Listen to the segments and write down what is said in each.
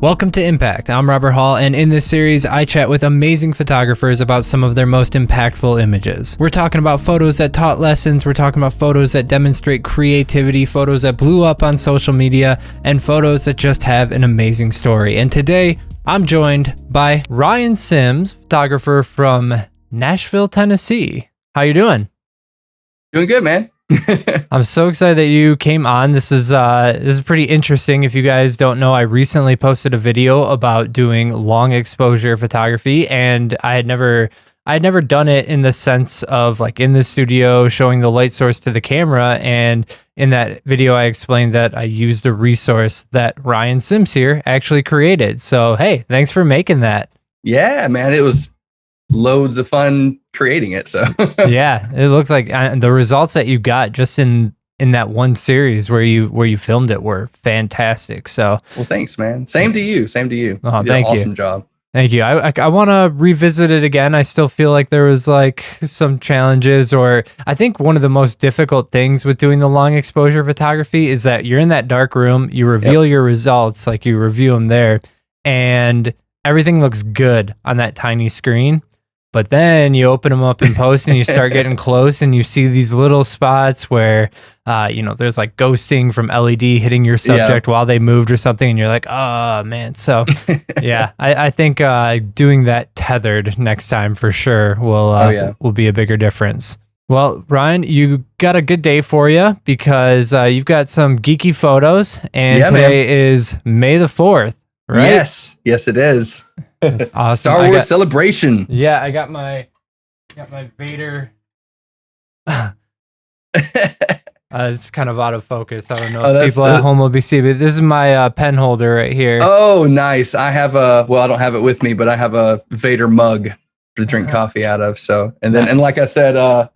Welcome to Impact. I'm Robert Hall, and in this series, I chat with amazing photographers about some of their most impactful images. We're talking about photos that taught lessons, we're talking about photos that demonstrate creativity, photos that blew up on social media, and photos that just have an amazing story. And today, I'm joined by Ryan Sims, photographer from Nashville, Tennessee. How you doing? Doing good, man. I'm so excited that you came on. This is pretty interesting. If you guys don't know, I recently posted a video about doing long exposure photography, and I had never done it in the sense of like in the studio showing the light source to the camera. And in that video, I explained that I used a resource that Ryan Sims here actually created. So hey, thanks for making that. Yeah, man, it was loads of fun creating it. So yeah, it looks like the results that you got just in that one series where you filmed it were fantastic. So well, thanks, man. Same to you. Oh, thank you. Awesome job. Thank you. I want to revisit it again. I still feel like there was like some challenges, or I think one of the most difficult things with doing the long exposure photography is that you're in that dark room, you reveal your results, like you review them there, and everything looks good on that tiny screen. But then you open them up in post and you start getting close and you see these little spots where, there's like ghosting from LED hitting your subject while they moved or something. And you're like, oh, man. So, yeah, I think doing that tethered next time for sure will be a bigger difference. Well, Ryan, you got a good day for you because you've got some geeky photos. And today is May the 4th, right? Yes, it is. That's awesome. Star Wars celebration. Yeah, I got my Vader. It's kind of out of focus. I don't know if people at home will be seeing, but this is my pen holder right here. Oh, nice. I have I don't have it with me, but I have a Vader mug to drink coffee out of. So, and then, and like I said,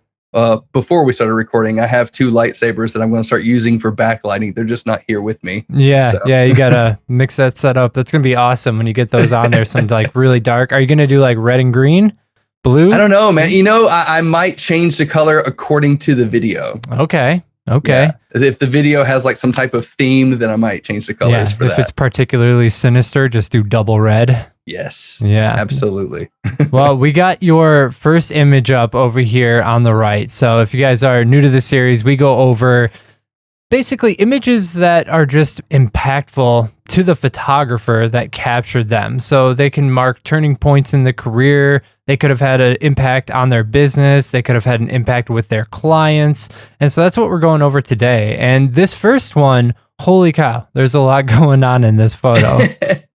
before we started recording, I have two lightsabers that I'm going to start using for backlighting. They're just not here with me. Yeah, you got to mix that setup. That's going to be awesome when you get those on there. Some like really dark. Are you going to do like red and green, blue? I don't know, man. I might change the color according to the video. Okay. Yeah. If the video has like some type of theme, then I might change the colors for that. If it's particularly sinister, just do double red. Yes. Yeah. Absolutely. Well, we got your first image up over here on the right. So if you guys are new to the series, we go over basically images that are just impactful to the photographer that captured them. So they can mark turning points in the career. They could have had an impact on their business. They could have had an impact with their clients. And so that's what we're going over today. And this first one, holy cow, there's a lot going on in this photo.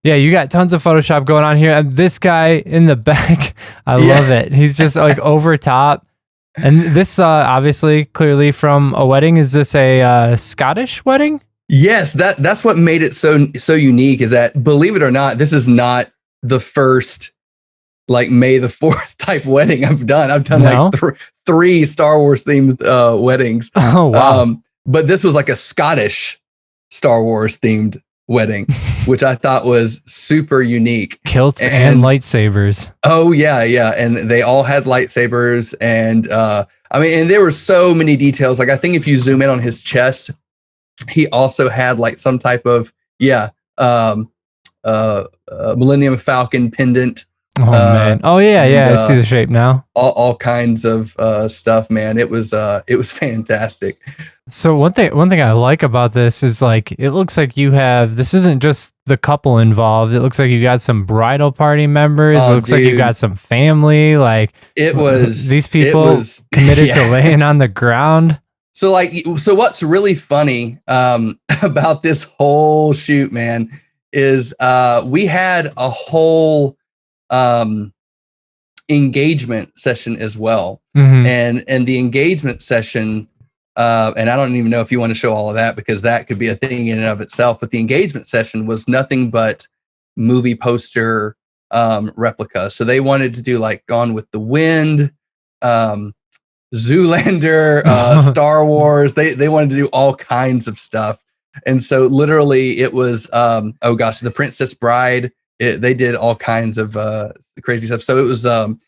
Yeah, you got tons of Photoshop going on here. And this guy in the back, I love it. He's just like over top. And this obviously clearly from a wedding. Is this a Scottish wedding? Yes, that's what made it so unique, is that, believe it or not, this is not the first like May the 4th type wedding I've done. I've done like three Star Wars themed weddings. Oh, wow. But this was like a Scottish Star Wars themed wedding, which I thought was super unique. Kilts and lightsabers. Oh yeah. And they all had lightsabers. And and there were so many details. Like I think if you zoom in on his chest, he also had like some type of Millennium Falcon pendant. Oh man! Oh yeah, I see the shape now. All kinds of stuff, man. It was fantastic. So one thing I like about this is like it looks like you have, this isn't just the couple involved. It looks like you got some bridal party members. It looks like you got some family. Like these people committed to laying on the ground. So what's really funny about this whole shoot, man, is we had a whole engagement session as well. Mm-hmm. And the engagement session, and I don't even know if you want to show all of that because that could be a thing in and of itself, but the engagement session was nothing but movie poster replica. So they wanted to do like Gone with the Wind, Zoolander, Star Wars. They wanted to do all kinds of stuff. And so literally it was, The Princess Bride. They did all kinds of crazy stuff. So it was,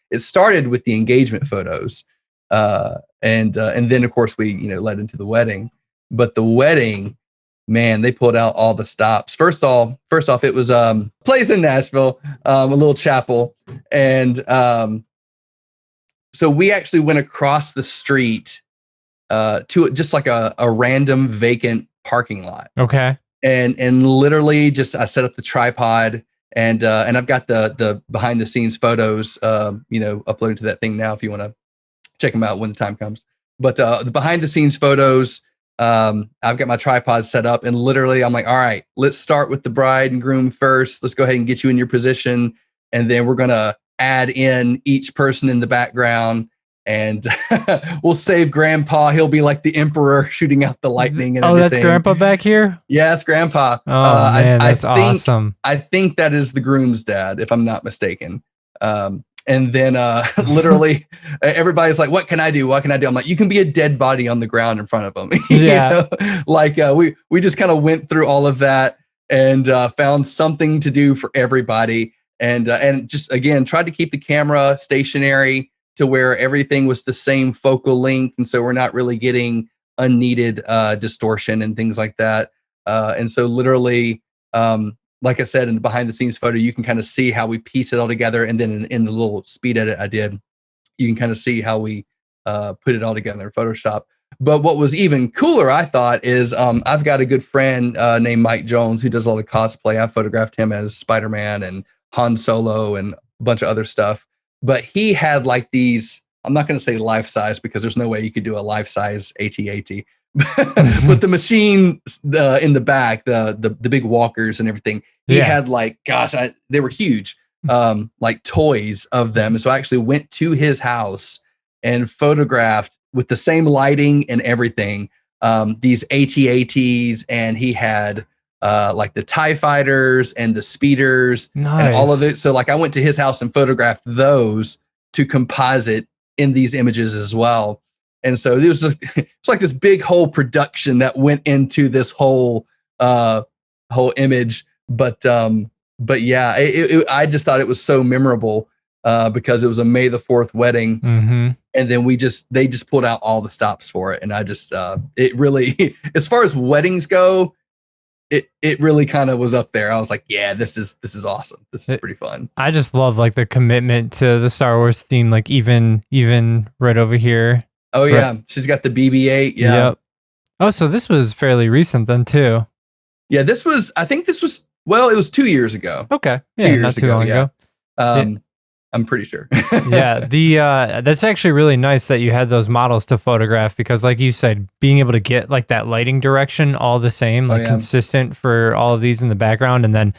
it started with the engagement photos. And then of course we, led into the wedding, but the wedding, man, they pulled out all the stops. First off, it was a place in Nashville, a little chapel, and so we actually went across the street to just like a random vacant parking lot. Okay. And literally just I set up the tripod, and I've got the behind the scenes photos, uploaded to that thing now if you want to check them out when the time comes. But the behind the scenes photos. I've got my tripod set up, and literally I'm like, all right, let's start with the bride and groom first. Let's go ahead and get you in your position. And then we're going to add in each person in the background, and we'll save grandpa. He'll be like the emperor shooting out the lightning. And everything. That's grandpa back here? Yes, grandpa. Oh, man, that's awesome. I think that is the groom's dad, if I'm not mistaken. And then literally everybody's like, what can I do? What can I do? I'm like, you can be a dead body on the ground in front of them. Yeah. Like we just kind of went through all of that and found something to do for everybody. And just, again, tried to keep the camera stationary to where everything was the same focal length. And so we're not really getting unneeded distortion and things like that. And so literally, like I said, in the behind the scenes photo, you can kind of see how we piece it all together. And then in the little speed edit I did, you can kind of see how we put it all together in Photoshop. But what was even cooler, I thought, is I've got a good friend named Mike Jones who does all the cosplay. I've photographed him as Spiderman and Han Solo and a bunch of other stuff. But he had like these, I'm not going to say life size because there's no way you could do a life size AT-AT. But the machine in the back, the big walkers and everything, he had like, gosh, they were huge, like toys of them. And so I actually went to his house and photographed with the same lighting and everything, these AT-ATs, and he had like the TIE fighters and the speeders and all of it. So like I went to his house and photographed those to composite in these images as well. And so it was it's like this big whole production that went into this whole image. But yeah, I just thought it was so memorable because it was a May the 4th wedding. Mm-hmm. And then they just pulled out all the stops for it. And I just, it really, as far as weddings go, it really kind of was up there. I was like, yeah, this is awesome. This is pretty fun. I just love like the commitment to the Star Wars theme, like even right over here. Oh yeah, she's got the BB-8. Yeah. Yep. Oh, so this was fairly recent then too. Yeah, I think this was, well, it was 2 years ago. Okay. Yeah, 2 years not too long ago. I'm pretty sure. Yeah, that's actually really nice that you had those models to photograph because, like you said, being able to get like that lighting direction all the same, like consistent for all of these in the background, and then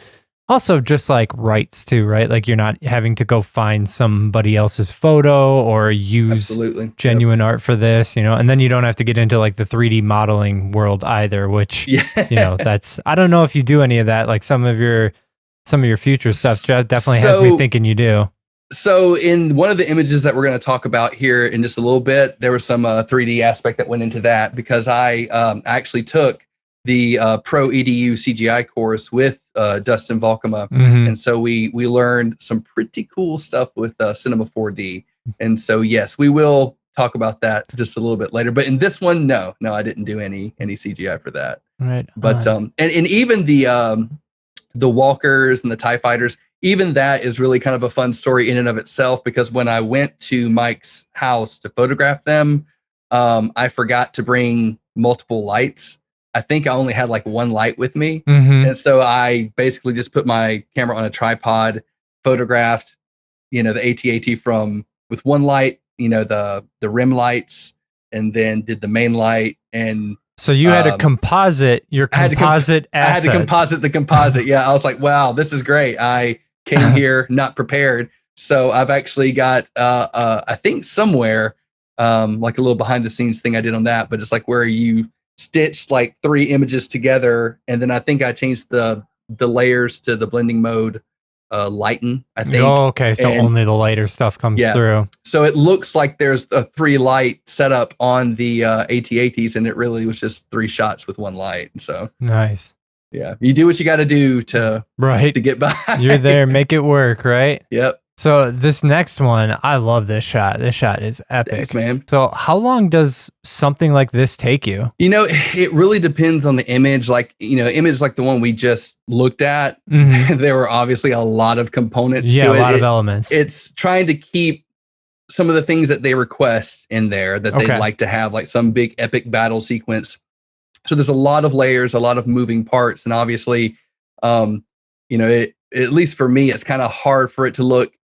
also just like rights too, right? Like you're not having to go find somebody else's photo or use genuine art for this, and then you don't have to get into like the 3D modeling world either, which that's, I don't know if you do any of that. Like some of your future stuff definitely has me thinking you do. So in one of the images that we're going to talk about here in just a little bit, there was some 3D aspect that went into that because I actually took the Pro EDU CGI course with Dustin Volkema. Mm-hmm. And so we learned some pretty cool stuff with Cinema 4D. And so, yes, we will talk about that just a little bit later. But in this one, no, I didn't do any CGI for that. Right. But and even the walkers and the TIE fighters, even that is really kind of a fun story in and of itself, because when I went to Mike's house to photograph them, I forgot to bring multiple lights. I think I only had like one light with me. Mm-hmm. And so I basically just put my camera on a tripod, photographed, the AT-AT with one light, the rim lights, and then did the main light. And so you had to composite your composite assets. I had to composite the composite. Yeah. I was like, wow, this is great. I came here not prepared. So I've actually got, I think somewhere, like a little behind the scenes thing I did on that, but it's like where you stitched like 3 images together. And then I think I changed the layers to the blending mode, lighten, I think. Oh, okay. So only the lighter stuff comes through. So it looks like there's a 3 light setup on the AT-ATs, and it really was just 3 shots with 1 light. So nice. Yeah. You do what you got to do to get by. You're there. Make it work, right? Yep. So this next one, I love this shot. This shot is epic. Thanks, man. So how long does something like this take you? You know, it really depends on the image. Like, you know, image like the one we just looked at, there were obviously a lot of components to it. A lot of elements. It's trying to keep some of the things that they request in there that they'd like to have, like some big epic battle sequence. So there's a lot of layers, a lot of moving parts. And obviously, you know, at least for me, it's kind of hard for it to look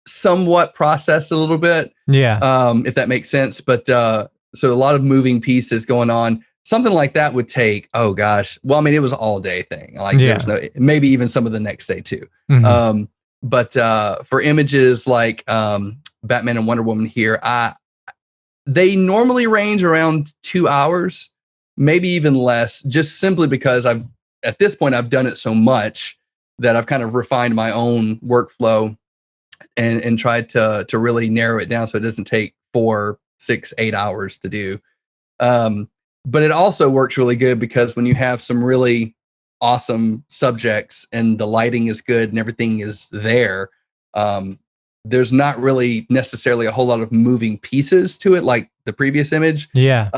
somewhat processed a little bit. Yeah. If that makes sense. But so a lot of moving pieces going on. Something like that would take, oh gosh. Well, I mean, it was an all day thing. Like there's no, maybe even some of the next day too. But for images like Batman and Wonder Woman here, they normally range around 2 hours, maybe even less, just simply because at this point I've done it so much that I've kind of refined my own workflow and tried to really narrow it down so it doesn't take 4, 6, 8 hours to do. But it also works really good because when you have some really awesome subjects and the lighting is good and everything is there, there's not really necessarily a whole lot of moving pieces to it like the previous image. Yeah.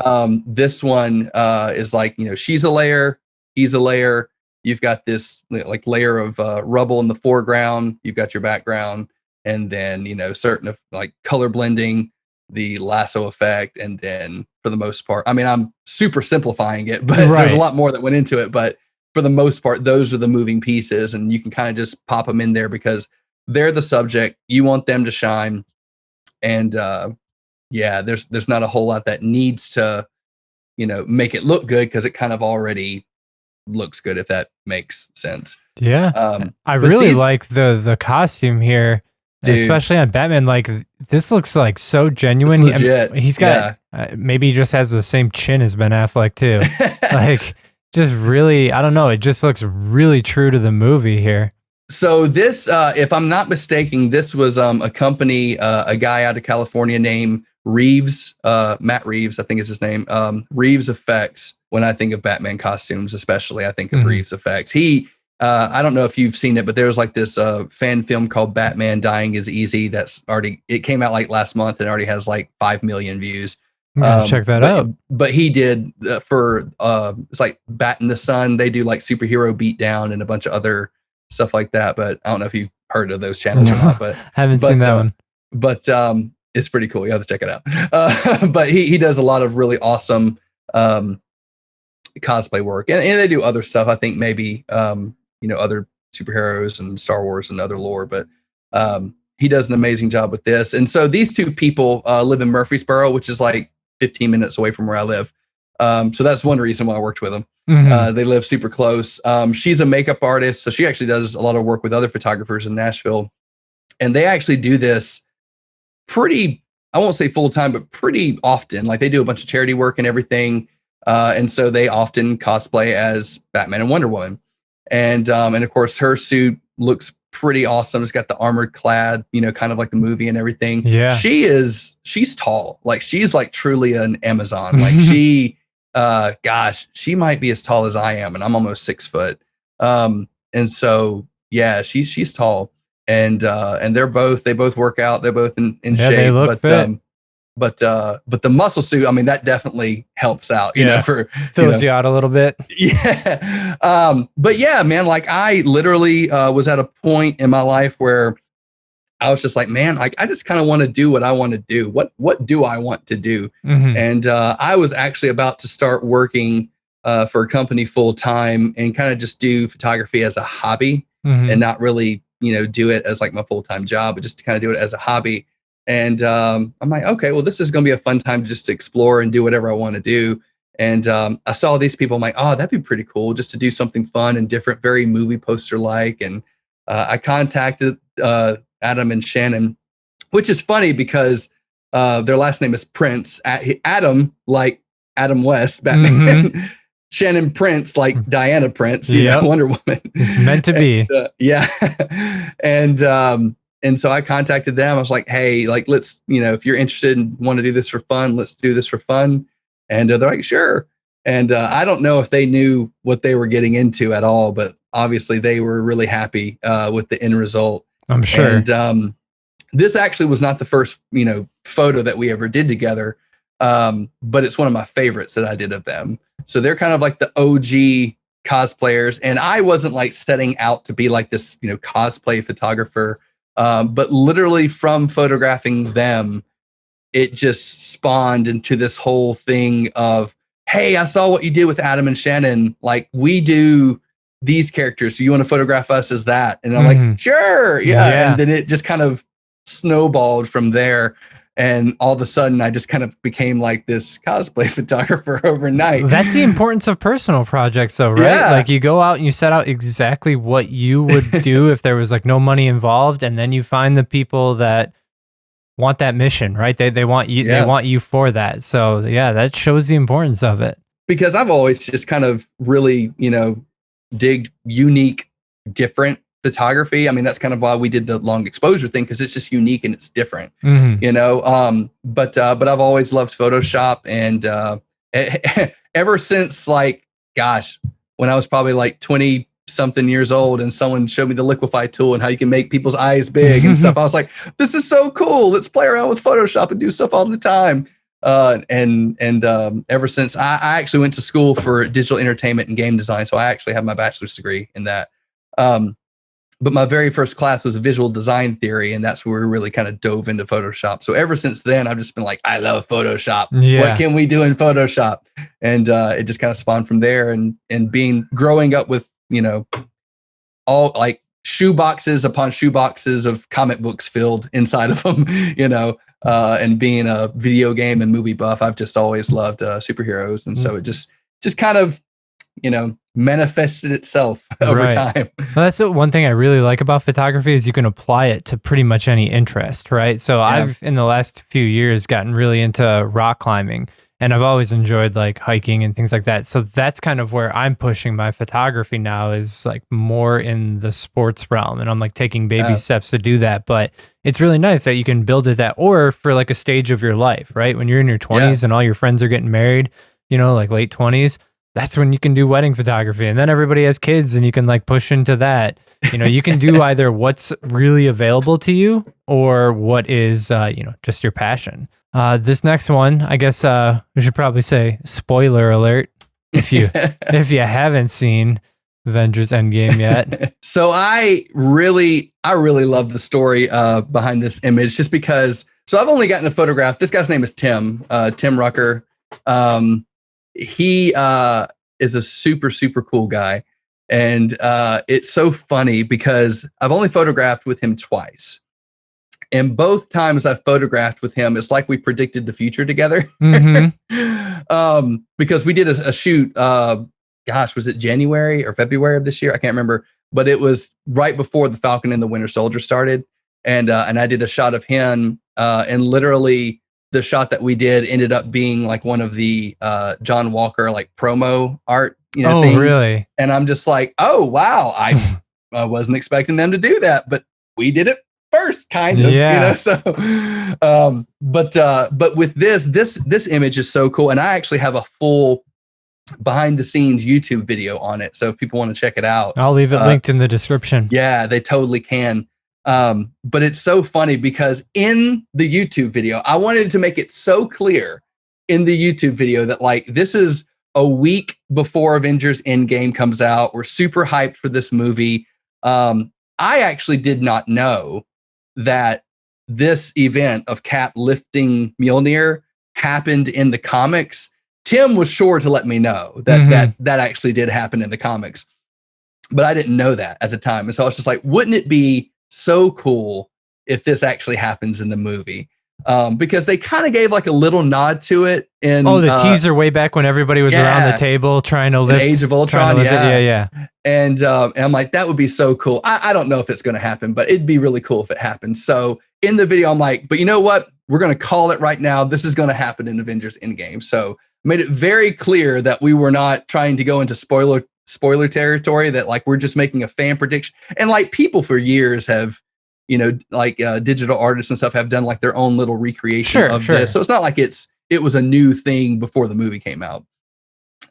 This one is like, you know, she's a layer, he's a layer. You've got this like layer of rubble in the foreground. You've got your background, and then, you know, certain of like color blending, the lasso effect, and then for the most part, I mean, I'm super simplifying it, but there's a lot more that went into it. But for the most part, those are the moving pieces, and you can kind of just pop them in there because they're the subject. You want them to shine, and yeah, there's not a whole lot that needs to, you know, make it look good because it kind of already looks good, if that makes sense. Yeah. I really like the costume here, dude, especially on Batman. Like this looks like so genuine. Legit. He's got maybe he just has the same chin as Ben Affleck too. Like just really, I don't know. It just looks really true to the movie here. So this, if I'm not mistaken, this was a company, a guy out of California named Reeves, Matt Reeves, I think is his name. Reeves Effects. When I think of Batman costumes, especially, I think of Reeves Effects. He, I don't know if you've seen it, but there's like this fan film called Batman Dying is Easy. It came out like last month and already has like 5 million views. Check that out. But he did for it's like Bat in the Sun. They do like superhero beatdown and a bunch of other stuff like that. But I don't know if you've heard of those channels or not. But haven't seen that one. But it's pretty cool. You have to check it out. But he does a lot of really awesome cosplay work, and they do other stuff. I think maybe you know, other superheroes and Star Wars and other lore. But he does an amazing job with this. And so these two people live in Murfreesboro, which is like 15 minutes away from where I live. So that's one reason why I worked with them. They live super close. She's a makeup artist, so she actually does a lot of work with other photographers in Nashville. And they actually do this pretty, I won't say full time, but pretty often. Like they do a bunch of charity work and everything. And so they often cosplay as Batman and Wonder Woman. And of course, her suit looks pretty awesome. It's got the armored clad, you know, kind of like the movie and everything. Yeah. She's tall. Like she's like truly an Amazon. Like she, gosh, she might be as tall as I am, and I'm almost 6 foot. And so, yeah, she's tall, and they both work out. They're both in shape. They look fit. But the muscle suit, I mean, that definitely helps out, you know, for fills you out a little bit. Yeah. But yeah, man, like I literally was at a point in my life where I was just like, man, I just kind of want to do what I want to do. What do I want to do? And I was actually about to start working for a company full time and kind of just do photography as a hobby and not really, you know, do it as like my full time job, but just to kind of do it as a hobby. And I'm like, okay, well, this is going to be a fun time just to explore and do whatever I want to do. And I saw these people. I'm like, oh, that'd be pretty cool just to do something fun and different, very movie poster like. And I contacted Adam and Shannon, which is funny because their last name is Prince. Adam, like Adam West, Batman. Shannon Prince, like Diana Prince, you know, Wonder Woman. It's meant to be. Yeah. And so I contacted them. I was like, hey, like, let's, you know, if you're interested and want to do this for fun, let's do this for fun. And they're like, sure. And I don't know if they knew what they were getting into at all, but obviously they were really happy with the end result. I'm sure. And this actually was not the first, photo that we ever did together. But it's one of my favorites that I did of them. So they're kind of like the OG cosplayers. And I wasn't like setting out to be like this, cosplay photographer. But literally from photographing them, it just spawned into this whole thing of, hey, I saw what you did with Adam and Shannon. Like, we do these characters. So you want to photograph us as that? And I'm like, sure. Yeah. And then it just kind of snowballed from there. And all of a sudden, I just kind of became like this cosplay photographer overnight. That's the importance of personal projects, though, right? Yeah. Like, you go out and you set out exactly what you would do if there was like no money involved, and then you find the people that want that mission, right? They want you. Yeah. They want you for that. So yeah, that shows the importance of it. Because I've always just kind of really, digged unique, different photography. I mean, that's kind of why we did the long exposure thing, because it's just unique and it's different, But I've always loved Photoshop, and ever since, like, gosh, when I was probably like 20 something years old, and someone showed me the liquify tool and how you can make people's eyes big and stuff, I was like, this is so cool. Let's play around with Photoshop and do stuff all the time. Ever since, I actually went to school for digital entertainment and game design. So I actually have my bachelor's degree in that. But my very first class was visual design theory, and that's where we really kind of dove into Photoshop. So ever since then, I've just been like, I love Photoshop. Yeah. What can we do in Photoshop? And it just kind of spawned from there. And growing up with, all like shoe boxes upon shoe boxes of comic books filled inside of them, and being a video game and movie buff, I've just always loved superheroes. And so it just kind of, manifested itself over time. Well, that's the one thing I really like about photography, is you can apply it to pretty much any interest, right? So yeah. I've, in the last few years, gotten really into rock climbing, and I've always enjoyed like hiking and things like that. So that's kind of where I'm pushing my photography now, is like more in the sports realm, and I'm like taking baby steps to do that. But it's really nice that you can build it that, or for like a stage of your life, right? When you're in your 20s and all your friends are getting married, like late 20s, that's when you can do wedding photography, and then everybody has kids and you can like push into that. You can do either what's really available to you or what is, just your passion. This next one, I guess we should probably say spoiler alert if you haven't seen Avengers Endgame yet. So I really love the story behind this image, just because. So I've only gotten a photograph. This guy's name is Tim Rucker. He is a super, super cool guy. And it's so funny because I've only photographed with him twice. And both times I've photographed with him, it's like we predicted the future together. Because we did a shoot, was it January or February of this year? I can't remember. But it was right before The Falcon and the Winter Soldier started. And I did a shot of him, and literally the shot that we did ended up being like one of the John Walker like promo art, things. Oh, really? And I'm just like, oh wow, I wasn't expecting them to do that, but we did it first, kind of. Yeah. So, but with this image is so cool, and I actually have a full behind the scenes YouTube video on it. So if people want to check it out, I'll leave it linked in the description. Yeah, they totally can. But it's so funny because in the YouTube video, I wanted to make it so clear in the YouTube video that like, this is a week before Avengers Endgame comes out. We're super hyped for this movie. I actually did not know that this event of Cap lifting Mjolnir happened in the comics. Tim was sure to let me know that that actually did happen in the comics, but I didn't know that at the time. And so I was just like, wouldn't it be so cool if this actually happens in the movie? Because they kind of gave like a little nod to it in the teaser way back when everybody was around the table trying to lift Age of Ultron. Yeah. And I'm like, that would be so cool. I don't know if it's going to happen, but it'd be really cool if it happens. So in the video, I'm like, but you know what? We're going to call it right now. This is going to happen in Avengers Endgame. So made it very clear that we were not trying to go into spoiler territory, that like we're just making a fan prediction. And like people for years have, digital artists and stuff have done like their own little recreation of this. So it's not like it was a new thing before the movie came out.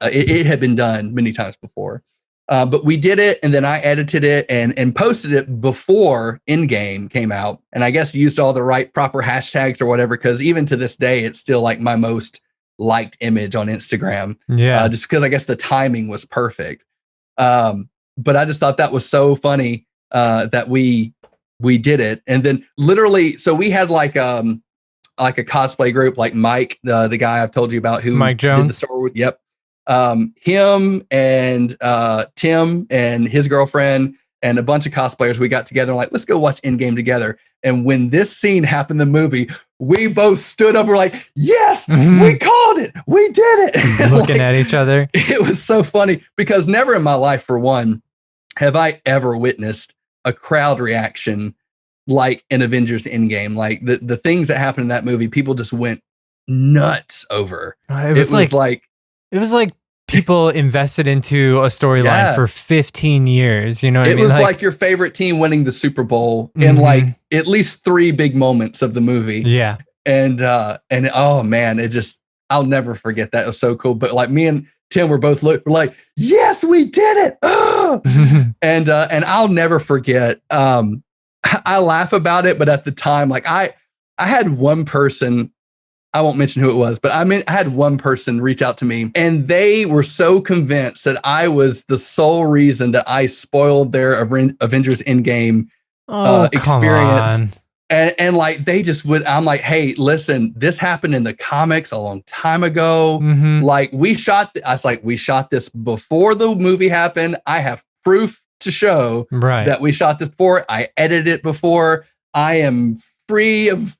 It had been done many times before. But we did it, and then I edited it and posted it before Endgame came out. And I guess used all the right proper hashtags or whatever, because even to this day, it's still like my most liked image on Instagram. Yeah. Just because I guess the timing was perfect. But I just thought that was so funny that we did it. And then literally, so we had like a cosplay group, like Mike, the guy I've told you about, who Mike Jones. did the Star Wars. Yep. Him and Tim and his girlfriend and a bunch of cosplayers, we got together and like, let's go watch Endgame together. And when this scene happened in the movie, we both stood up and were like, yes, we called it. We did it. Looking like, at each other. It was so funny because never in my life, for one, have I ever witnessed a crowd reaction like in Avengers Endgame. Like the things that happened in that movie, people just went nuts over. It was like people invested into a storyline for 15 years. You know what I mean? It was like your favorite team winning the Super Bowl in like at least 3 big moments of the movie. Yeah. And oh man, I'll never forget that. It was so cool. But like me and Tim were both like, yes, we did it. And I'll never forget. I laugh about it, but at the time, like I had one person, I won't mention who it was, but I had one person reach out to me and they were so convinced that I was the sole reason that I spoiled their Avengers Endgame experience. And like, they just would, I'm like, hey, listen, this happened in the comics a long time ago. Like we shot this before the movie happened. I have proof to show that we shot this before. I edited it before. I am free of,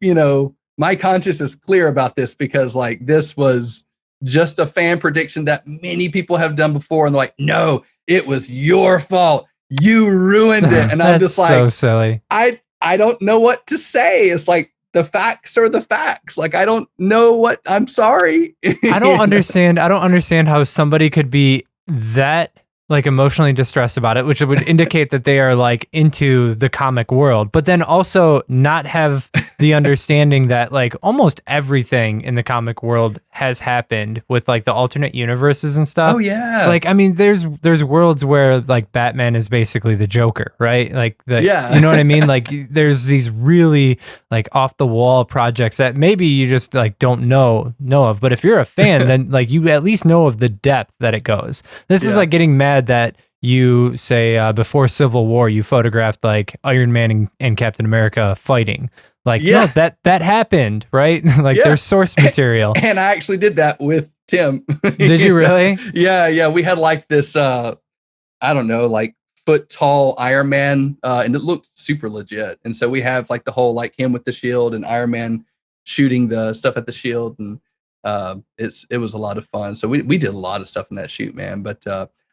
my conscience is clear about this because like this was just a fan prediction that many people have done before. And they're like, no, it was your fault. You ruined it. And I'm just like, so silly. I don't know what to say. It's like the facts are the facts. Like, I don't know what, I'm sorry. I don't understand how somebody could be that like emotionally distressed about it, which would indicate that they are like into the comic world, but then also not have the understanding that like almost everything in the comic world has happened with like the alternate universes and stuff. Oh yeah. Like, I mean, there's worlds where like Batman is basically the Joker, right? Like you know what I mean? Like there's these really like off the wall projects that maybe you just like don't know of, but if you're a fan, then like you at least know of the depth that it goes. This is like getting mad that you say before Civil War you photographed like Iron Man and Captain America fighting. Like no, that happened, right? Like there's source material. And I actually did that with Tim. Did you really? Yeah. We had like this I don't know, like foot tall Iron Man, and it looked super legit. And so we have like the whole like him with the shield and Iron Man shooting the stuff at the shield, and it was a lot of fun. So we did a lot of stuff in that shoot, man. But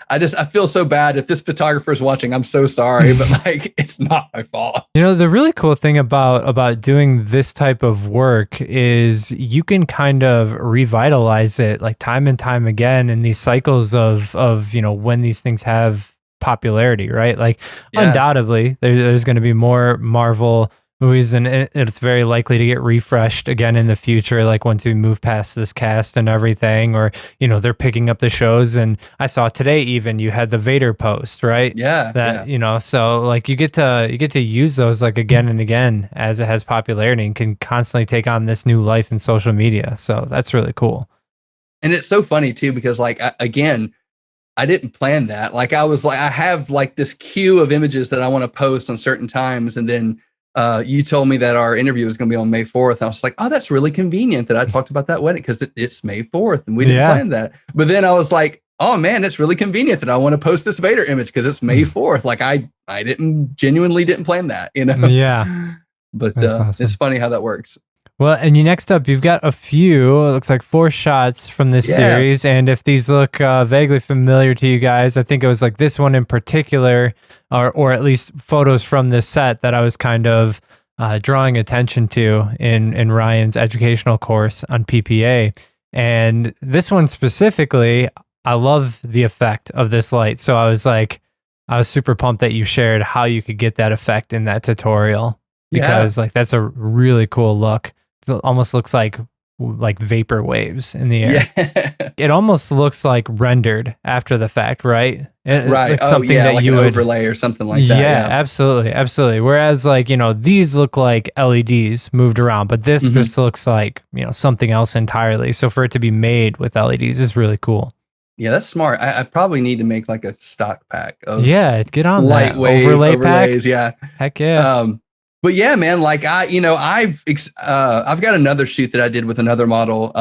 I feel so bad if this photographer is watching. I'm so sorry, but like it's not my fault. The really cool thing about doing this type of work is you can kind of revitalize it like time and time again in these cycles of when these things have popularity, right? Like undoubtedly there's going to be more Marvel movies, and it's very likely to get refreshed again in the future, like once we move past this cast and everything, or they're picking up the shows. And I saw today even you had the Vader post, right? So like you get to use those like again and again as it has popularity and can constantly take on this new life in social media. So that's really cool. And it's so funny too, because like I didn't plan that. Like I was like, I have like this queue of images that I want to post on certain times, and then you told me that our interview was going to be on May 4th. And I was like, oh, that's really convenient that I talked about that wedding because it's May 4th and we didn't plan that. But then I was like, oh man, it's really convenient that I want to post this Vader image because it's May 4th. Like I genuinely didn't plan that, Yeah. But awesome. It's funny how that works. Well, and next up, you've got a few, it looks like 4 shots from this series. And if these look vaguely familiar to you guys, I think it was like this one in particular, or at least photos from this set that I was kind of drawing attention to in Ryan's educational course on PPA. And this one specifically, I love the effect of this light. So I was super pumped that you shared how you could get that effect in that tutorial, because like that's a really cool look. It almost looks like like vapor waves in the air. Yeah. It almost looks like rendered after the fact, right? Right. Like Oh, something yeah, that like you an would overlay or something like that. yeah, Yeah. absolutely, absolutely. Whereas like, these look like LEDs moved around, but this Mhm. just looks like, something else entirely. So for it to be made with LEDs is really cool. Yeah, that's smart. I probably need to make like a stock pack of Yeah, get on that. lightwave Overlay pack. overlays. Yeah. Heck yeah. But yeah, man, like I've got another shoot that I did with another model,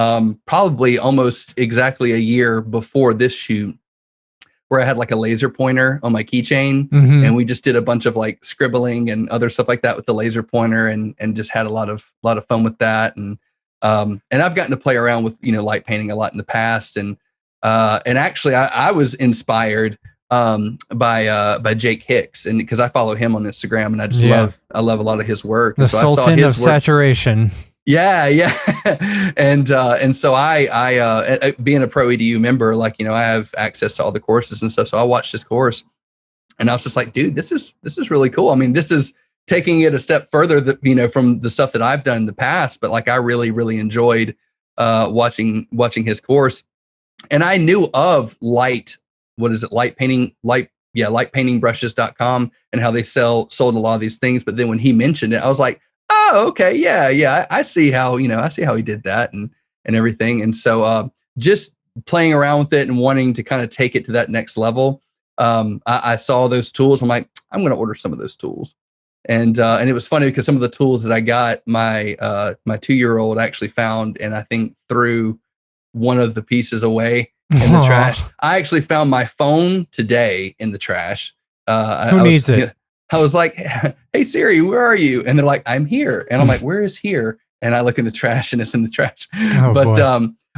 probably almost exactly a year before this shoot, where I had like a laser pointer on my keychain, Mhm. and we just did a bunch of like scribbling and other stuff like that with the laser pointer, and just had a lot of fun with that. And I've gotten to play around with light painting a lot in the past, and actually I was inspired by Jake Hicks, and because I follow him on Instagram, and I just love a lot of his work. The And so I saw Sultan his of work. Saturation. Yeah, yeah. And so I being a pro EDU member, like, I have access to all the courses and stuff. So I watched this course, and I was just like, dude, this is really cool. I mean, this is taking it a step further that, from the stuff that I've done in the past, but like I really, really enjoyed watching his course. And I knew of lightpaintingbrushes.com, and how they sold a lot of these things. But then when he mentioned it, I was like, oh, okay, yeah, I see how he did that and everything. And so just playing around with it and wanting to kind of take it to that next level. I saw those tools. I'm like, I'm going to order some of those tools. And it was funny because some of the tools that I got, my 2-year-old actually found, and I think threw one of the pieces away in the trash. I actually found my phone today in the trash. Who needs it? I was like, hey Siri, where are you? And they're like, I'm here. And I'm like, where is here? And I look in the trash, and it's in the trash.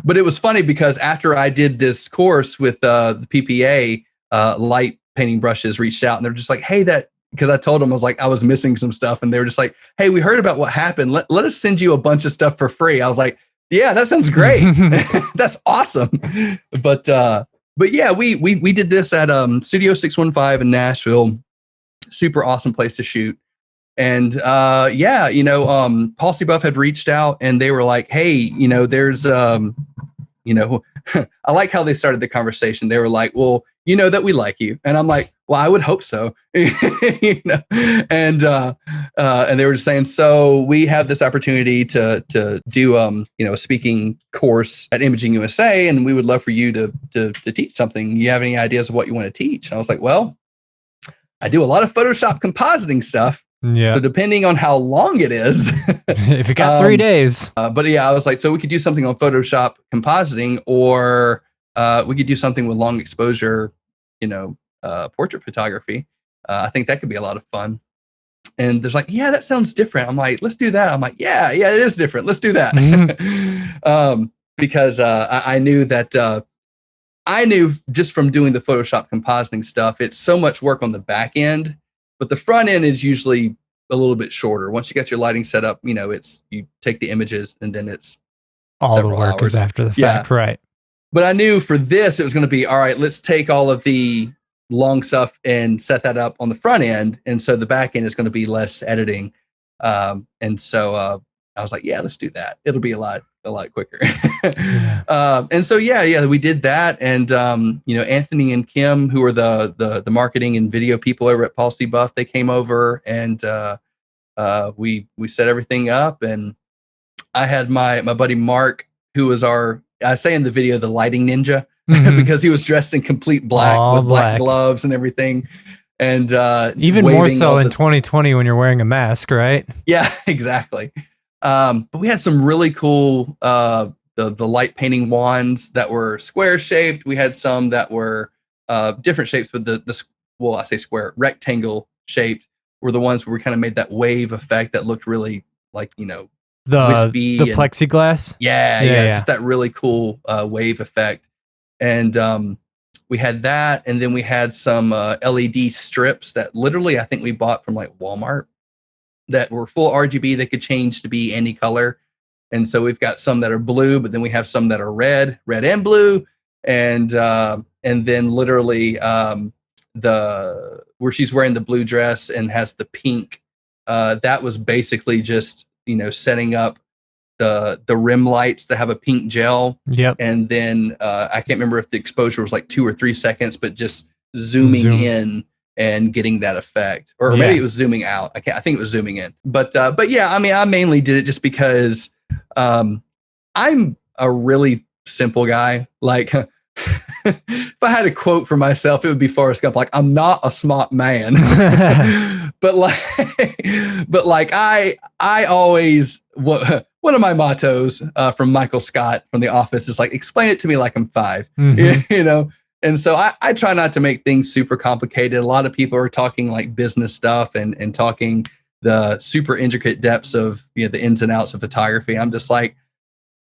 But it was funny because after I did this course with the PPA, light painting brushes reached out, and they're just like, hey, because I told them, I was like, I was missing some stuff, and they were just like, hey, we heard about what happened. Let us send you a bunch of stuff for free. I was like, yeah, that sounds great. That's awesome. But yeah, we did this at Studio 615 in Nashville. Super awesome place to shoot. And Policy Buff had reached out, and they were like, hey, there's I like how they started the conversation. They were like, well, that we like you. And I'm like, well, I would hope so. And they were just saying, so we have this opportunity to do a speaking course at Imaging USA, and we would love for you to teach something. You have any ideas of what you want to teach? And I was like, well, I do a lot of Photoshop compositing stuff. Yeah. So depending on how long it is, if you got 3 days, but yeah, I was like, so we could do something on Photoshop compositing, or we could do something with long exposure, portrait photography. I think that could be a lot of fun. And there's like, yeah, that sounds different. I'm like, let's do that. I'm like, yeah, it is different. Let's do that. Mm-hmm. Because I knew that I knew just from doing the Photoshop compositing stuff, it's so much work on the back end, but the front end is usually a little bit shorter. Once you get your lighting set up, it's you take the images, and then it's all the work hours. Is after the fact, right? But I knew for this, it was going to be, all right, let's take all of the long stuff and set that up on the front end. And so the back end is going to be less editing. And so I was like, yeah, let's do that. It'll be a lot quicker. Yeah. And so, yeah, we did that. And, Anthony and Kim, who are the marketing and video people over at Policy Buff, they came over, and we set everything up. And I had my buddy Mark, who was I say in the video, the lighting ninja, because he was dressed in complete black with black gloves and everything. And even more so in 2020 when you're wearing a mask, right? Yeah, exactly. But we had some really cool the light painting wands that were square shaped. We had some that were different shapes, but I say square, rectangle shaped were the ones where we kind of made that wave effect that looked really like, wispy, the plexiglass. Yeah, just that really cool wave effect. And we had that, and then we had some LED strips that literally I think we bought from like Walmart that were full RGB. They could change to be any color. And so we've got some that are blue, but then we have some that are red and blue. And then literally where she's wearing the blue dress and has the pink, that was basically just, setting up the rim lights that have a pink gel. Yep. And then I can't remember if the exposure was like 2 or 3 seconds, but just zooming in and getting that effect, or maybe it was zooming out. I think it was zooming in. But yeah, I mean, I mainly did it just because I'm a really simple guy. Like, if I had a quote for myself, it would be Forrest Gump. Like, I'm not a smart man, but like I always, one of my mottos from Michael Scott from The Office is like, explain it to me like I'm 5, you know? And so I try not to make things super complicated. A lot of people are talking like business stuff and talking the super intricate depths of, you know, the ins and outs of photography. I'm just like,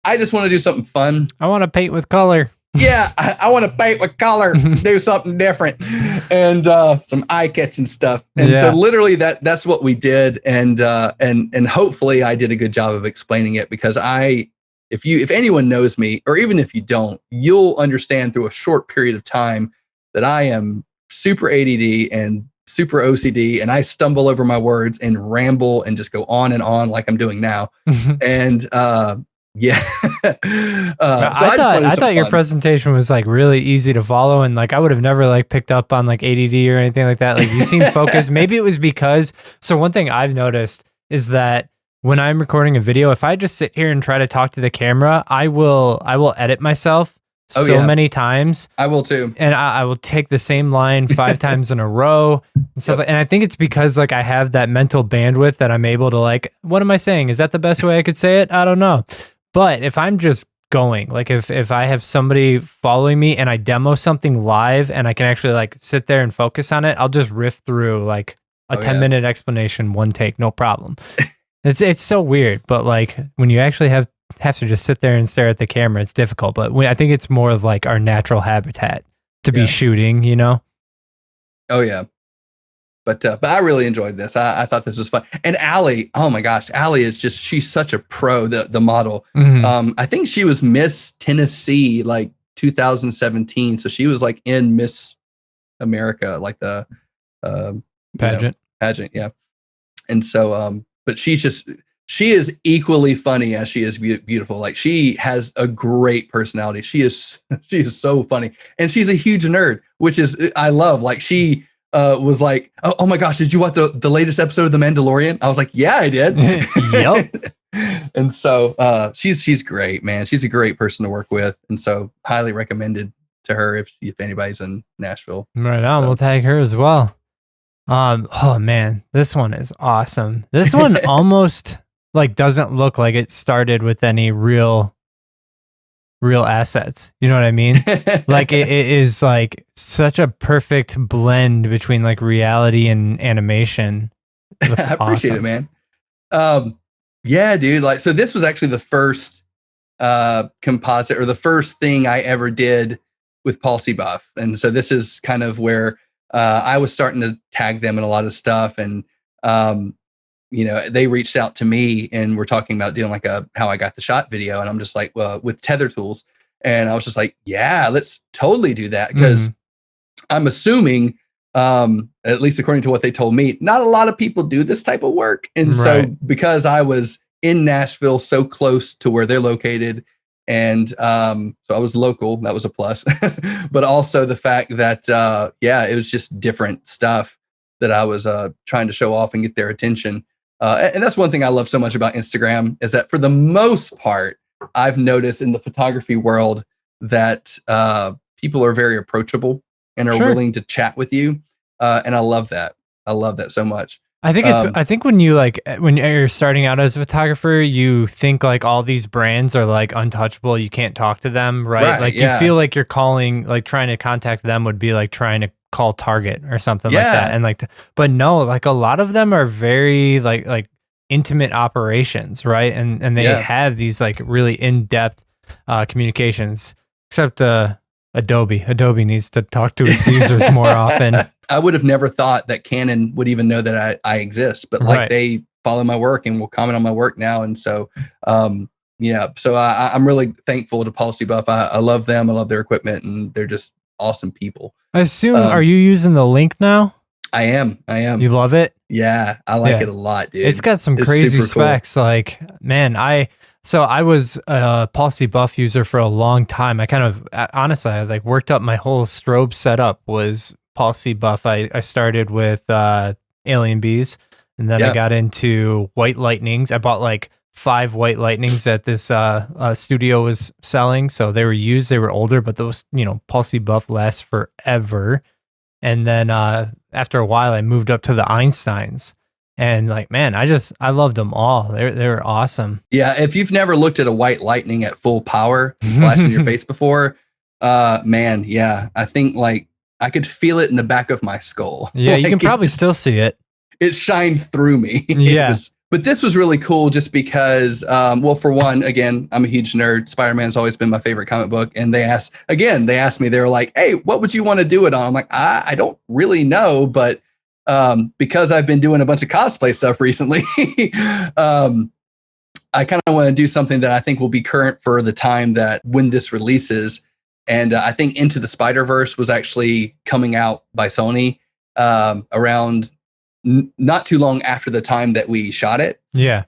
I just want to do something fun. I want to paint with color. Yeah, I want to paint with color, do something different, and some eye-catching stuff. And so literally that's what we did. And hopefully I did a good job of explaining it, because if anyone knows me, or even if you don't, you'll understand through a short period of time that I am super ADD and super OCD, and I stumble over my words and ramble and just go on and on like I'm doing now. And yeah. I thought your presentation was like really easy to follow, and like I would have never like picked up on like ADD or anything like that. Like, you seem focused. Maybe it was because, so one thing I've noticed is that when I'm recording a video, if I just sit here and try to talk to the camera, I will edit myself many times. I will too. And I will take the same line 5 times in a row and stuff. And I think it's because like I have that mental bandwidth that I'm able to like, what am I saying? Is that the best way I could say it? I don't know. But if I'm just going, like if I have somebody following me and I demo something live and I can actually like sit there and focus on it, I'll just riff through like a 10-minute explanation, one take, no problem. It's so weird, but like when you actually have to just sit there and stare at the camera, it's difficult. But I think it's more of like our natural habitat to be shooting, you know? Oh yeah. But I really enjoyed this. I thought this was fun. And Allie, oh my gosh, Allie is just, she's such a pro, the model. I think she was Miss Tennessee like 2017. So she was like in Miss America, like the pageant. Yeah. And so but she is equally funny as she is beautiful. Like, she has a great personality. She is so funny, and she's a huge nerd, which is, I love. Like, she was like, oh my gosh, did you watch the latest episode of The Mandalorian? I was like, yeah, I did. Yep. And so she's great, man. She's a great person to work with, and so highly recommended to her if anybody's in Nashville. Right on. We'll tag her as well. Oh man, this one is awesome. This one almost like doesn't look like it started with any real assets. You know what I mean? Like it is like such a perfect blend between like reality and animation. It looks I appreciate it, man. Yeah, dude. Like, so this was actually the first composite, or the first thing I ever did with Palsy Buff. And so this is kind of where I was starting to tag them in a lot of stuff. And, you know, they reached out to me and we're talking about doing like how I got the shot video. And I'm just like, well, with tether tools. And I was just like, yeah, let's totally do that. Because I'm assuming, at least according to what they told me, not a lot of people do this type of work. And so because I was in Nashville, so close to where they're located, and so I was local, that was a plus. But also the fact that, it was just different stuff that I was trying to show off and get their attention. And that's one thing I love so much about Instagram, is that for the most part, I've noticed in the photography world that people are very approachable and are willing to chat with you. And I love that. I love that so much. I think I think when you're starting out as a photographer, you think like all these brands are like untouchable. You can't talk to them, right? Like you feel like you're calling, like trying to contact them would be like trying to call Target or something like that. And like, but no, like a lot of them are very like intimate operations, right? And they have these like really in-depth communications, except Adobe needs to talk to its users more often. I would have never thought that Canon would even know that I exist, but like they follow my work and will comment on my work now. And so, so I'm really thankful to Palsy Buff. I love them. I love their equipment, and they're just awesome people. I assume, are you using the Link now? I am. You love it? Yeah, I like it a lot, dude. It's got some crazy specs. Cool. Like, man, I So I was a Policy Buff user for a long time. I kind of honestly, I like worked up my whole strobe setup was Policy Buff. I started with Alien Bees, and then I got into White Lightnings. I bought like 5 White Lightnings that this studio was selling. So they were used, they were older, but those, Policy Buff lasts forever. And then after a while, I moved up to the Einsteins. And like, man, I loved them all. They were awesome. Yeah, if you've never looked at a White Lightning at full power flash in your face before, man, yeah, I think like I could feel it in the back of my skull. Yeah, like, you can probably still see it. It shined through me. Yeah. But this was really cool just because, well, for one, again, I'm a huge nerd. Spider-Man's always been my favorite comic book. And they asked me, they were like, hey, what would you want to do it on? I'm like, I don't really know, but because I've been doing a bunch of cosplay stuff recently, I kind of want to do something that I think will be current for the time that when this releases. And I think Into the Spider-Verse was actually coming out by Sony around not too long after the time that we shot it. Yeah.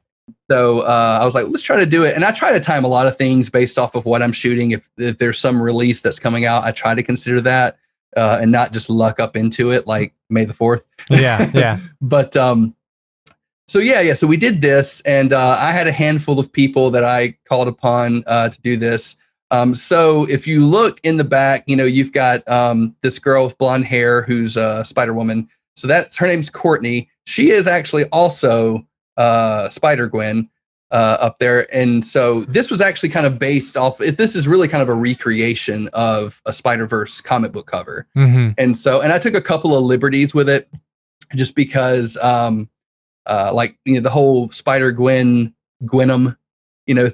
So I was like, let's try to do it. And I try to time a lot of things based off of what I'm shooting. If there's some release that's coming out, I try to consider that and not just luck up into it like May the 4th. Yeah. Yeah. But so we did this, and I had a handful of people that I called upon to do this. So if you look in the back, you've got this girl with blonde hair who's Spider-Woman. So her name's Courtney. She is actually also Spider-Gwen up there. And so this was actually kind of based off, this is really kind of a recreation of a Spider-Verse comic book cover. Mm-hmm. And I took a couple of liberties with it just because the whole Spider-Gwen, Gwenom,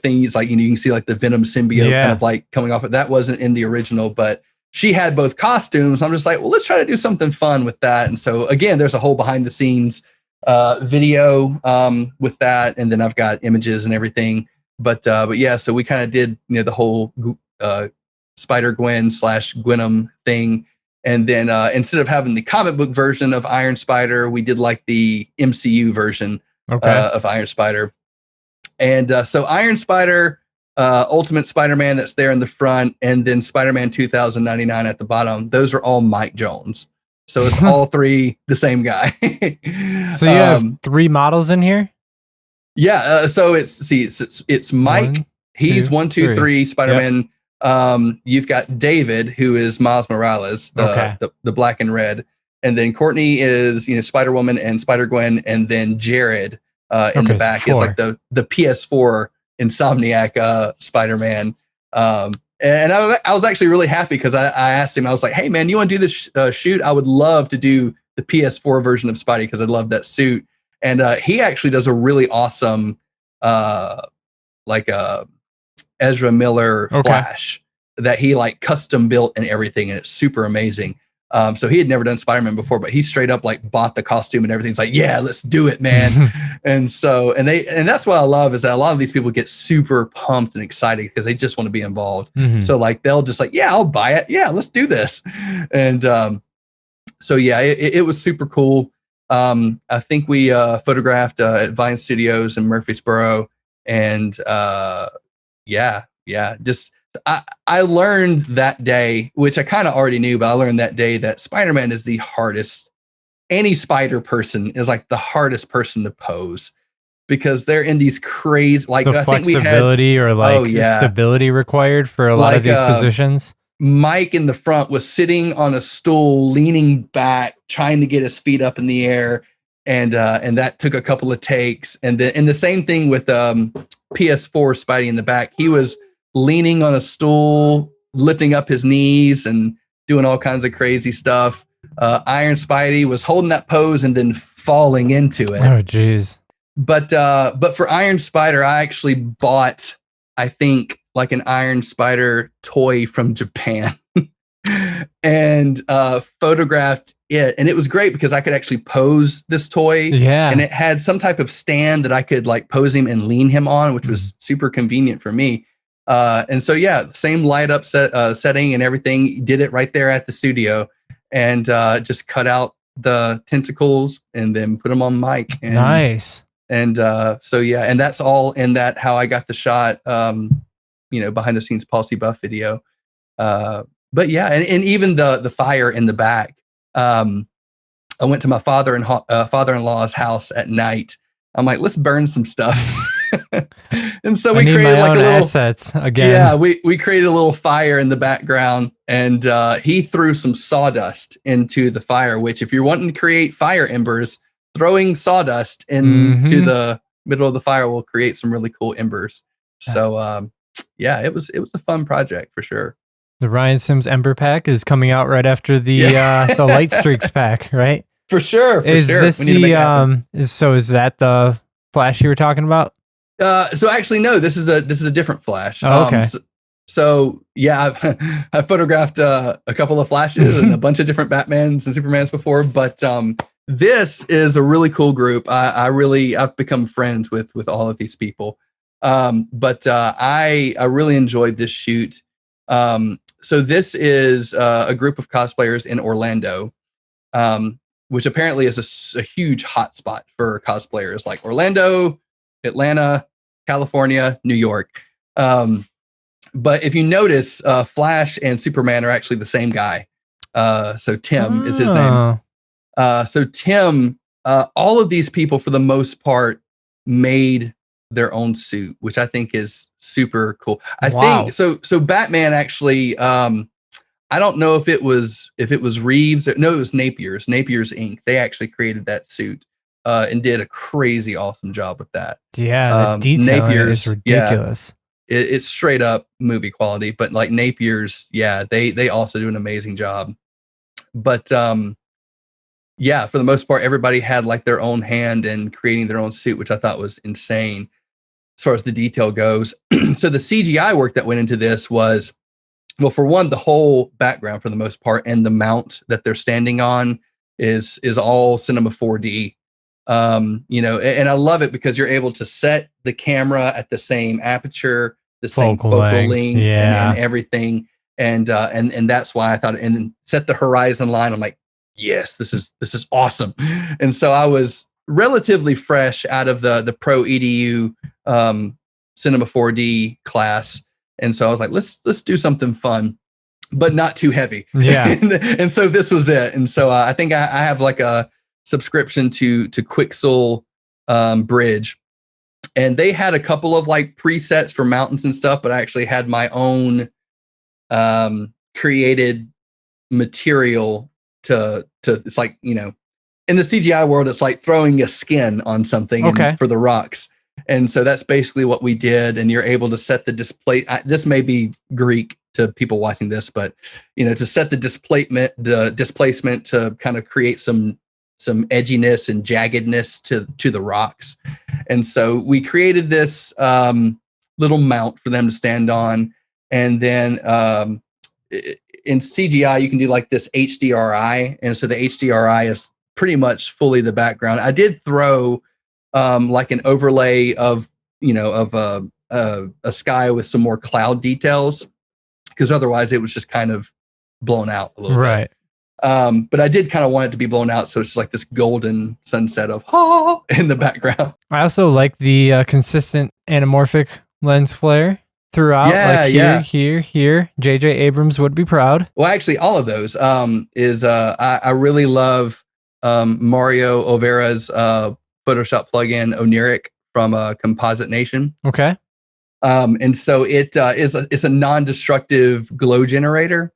things like, you can see like the Venom symbiote kind of like coming off of that wasn't in the original, but she had both costumes. I'm just like, well, let's try to do something fun with that. And so again, there's a whole behind the scenes video with that. And then I've got images and everything, but yeah, so we kind of did, the whole Spider-Gwen / Gwenom thing. And then instead of having the comic book version of Iron Spider, we did like the MCU version of Iron Spider. And so Iron Spider, Ultimate Spider-Man that's there in the front, and then Spider-Man 2099 at the bottom. Those are all Mike Jones. So it's all 3 the same guy. So you have 3 models in here? Yeah. So it's Mike. He's 1, 2, 3 Spider-Man. Yep. You've got David, who is Miles Morales, the black and red. And then Courtney is, Spider-Woman and Spider-Gwen. And then Jared in the back is like the PS4 Insomniac Spider-Man. And I was actually really happy because I asked him, I was like, hey man, you want to do this shoot? I would love to do the PS4 version of Spidey because I love that suit. And he actually does a really awesome Ezra Miller Flash that he like custom built and everything, and it's super amazing. So he had never done Spider-Man before, but he straight up like bought the costume and everything. He's like, yeah, let's do it, man. and that's what I love is that a lot of these people get super pumped and excited because they just want to be involved. Mm-hmm. So like, they'll just like, yeah, I'll buy it. Yeah, let's do this. And so yeah, it was super cool. I think we photographed at Vine Studios in Murfreesboro, and just I learned that day, which I kind of already knew, but I learned that day that Spider-Man is the hardest. Any spider person is like the hardest person to pose because they're in these crazy, like the flexibility or like stability required for a lot of these positions. Mike in the front was sitting on a stool, leaning back, trying to get his feet up in the air. And that took a couple of takes. And the same thing with PS4 Spidey in the back. He was leaning on a stool, lifting up his knees and doing all kinds of crazy stuff. Iron Spidey was holding that pose and then falling into it. Oh, geez. But for Iron Spider, I actually bought, I think, like an Iron Spider toy from Japan and photographed it. And it was great because I could actually pose this toy. Yeah. And it had some type of stand that I could like pose him and lean him on, which was super convenient for me. And so, yeah, same light up setting and everything. Did it right there at the studio and just cut out the tentacles and then put them on Mike. And nice. And so yeah, and that's all in that How I Got the Shot, behind the scenes Palsy Buff video. But yeah, and even the fire in the back. I went to my father-in-law's house at night. I'm like, let's burn some stuff. And so we created like a little assets again. Yeah, we created a little fire in the background, and he threw some sawdust into the fire, which if you're wanting to create fire embers, throwing sawdust into the middle of the fire will create some really cool embers. So yeah, it was a fun project for sure. The Ryan Sims Ember pack is coming out right after the Light Streaks pack, right? For sure. Is this is that the Flash you were talking about? So actually, no. This is a different Flash. Oh, okay. So yeah, I've photographed a couple of Flashes and a bunch of different Batmans and Supermans before, but this is a really cool group. I've become friends with all of these people. But I really enjoyed this shoot. So this is a group of cosplayers in Orlando, which apparently is a huge hotspot for cosplayers, like Orlando, Atlanta, California, New York. But if you notice, Flash and Superman are actually the same guy. So Tim is his name. So Tim, all of these people, for the most part, made their own suit, which I think is super cool. I think so. So Batman actually, I don't know if it was Reeves. No, it was Napier's Inc. They actually created that suit and did a crazy awesome job with that. Yeah, the detail is ridiculous. Yeah, it's straight up movie quality. But like Napier's, yeah, they also do an amazing job. But yeah, for the most part, everybody had like their own hand in creating their own suit, which I thought was insane as far as the detail goes. So the CGI work that went into this was, well, for one, the whole background for the most part and the mount that they're standing on is all Cinema 4D. And I love it because you're able to set the camera at the same aperture, the same focal length, and everything. And that's why I thought, and set the horizon line. I'm like, yes, this is awesome. And so I was relatively fresh out of the Pro EDU Cinema 4D class. And so I was like, let's do something fun, but not too heavy. Yeah. and so this was it. And so I think I have like a subscription to Quixel Bridge, and they had a couple of like presets for mountains and stuff, but I actually had my own created material to it's like, in the CGI world, it's like throwing a skin on something for the rocks. And so that's basically what we did. And you're able to set the display. This may be Greek to people watching this, but to set the displacement to kind of create some edginess and jaggedness to the rocks. And so we created this little mount for them to stand on. And then in CGI, you can do like this HDRI. And so the HDRI is pretty much fully the background. I did throw like an overlay of a sky with some more cloud details, because otherwise it was just kind of blown out a little bit. But I did kind of want it to be blown out, so it's just like this golden sunset of in the background. I also like the consistent anamorphic lens flare throughout. Here. JJ Abrams would be proud. Well, actually, all of those I really love Mario Overa's Photoshop plugin Oniric from Composite Nation. Okay. And so it's a non-destructive glow generator.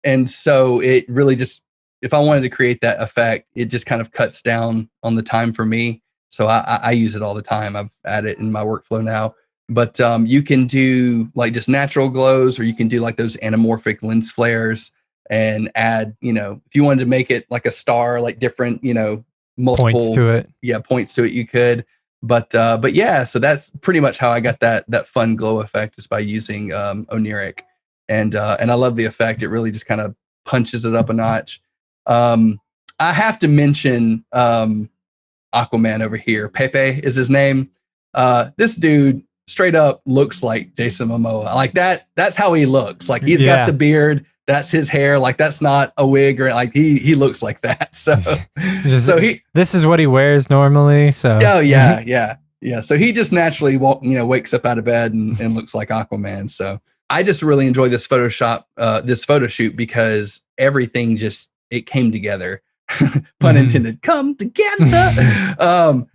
And so it really just, if I wanted to create that effect, it just kind of cuts down on the time for me. So I use it all the time. I've added it in my workflow now. But you can do like just natural glows, or you can do like those anamorphic lens flares and add, if you wanted to make it like a star, like different, multiple points to it. Yeah, points to it, you could. But yeah, so that's pretty much how I got that fun glow effect, is by using Oniric. And I love the effect. It really just kind of punches it up a notch. I have to mention Aquaman over here. Pepe is his name. This dude straight up looks like Jason Momoa. Like that. That's how he looks. Like he's got the beard, that's his hair. Like that's not a wig or like he looks like that. So this is what he wears normally. So yeah. So he just naturally wakes up out of bed and looks like Aquaman. So I just really enjoy this photo shoot because everything it came together. Pun intended, come together.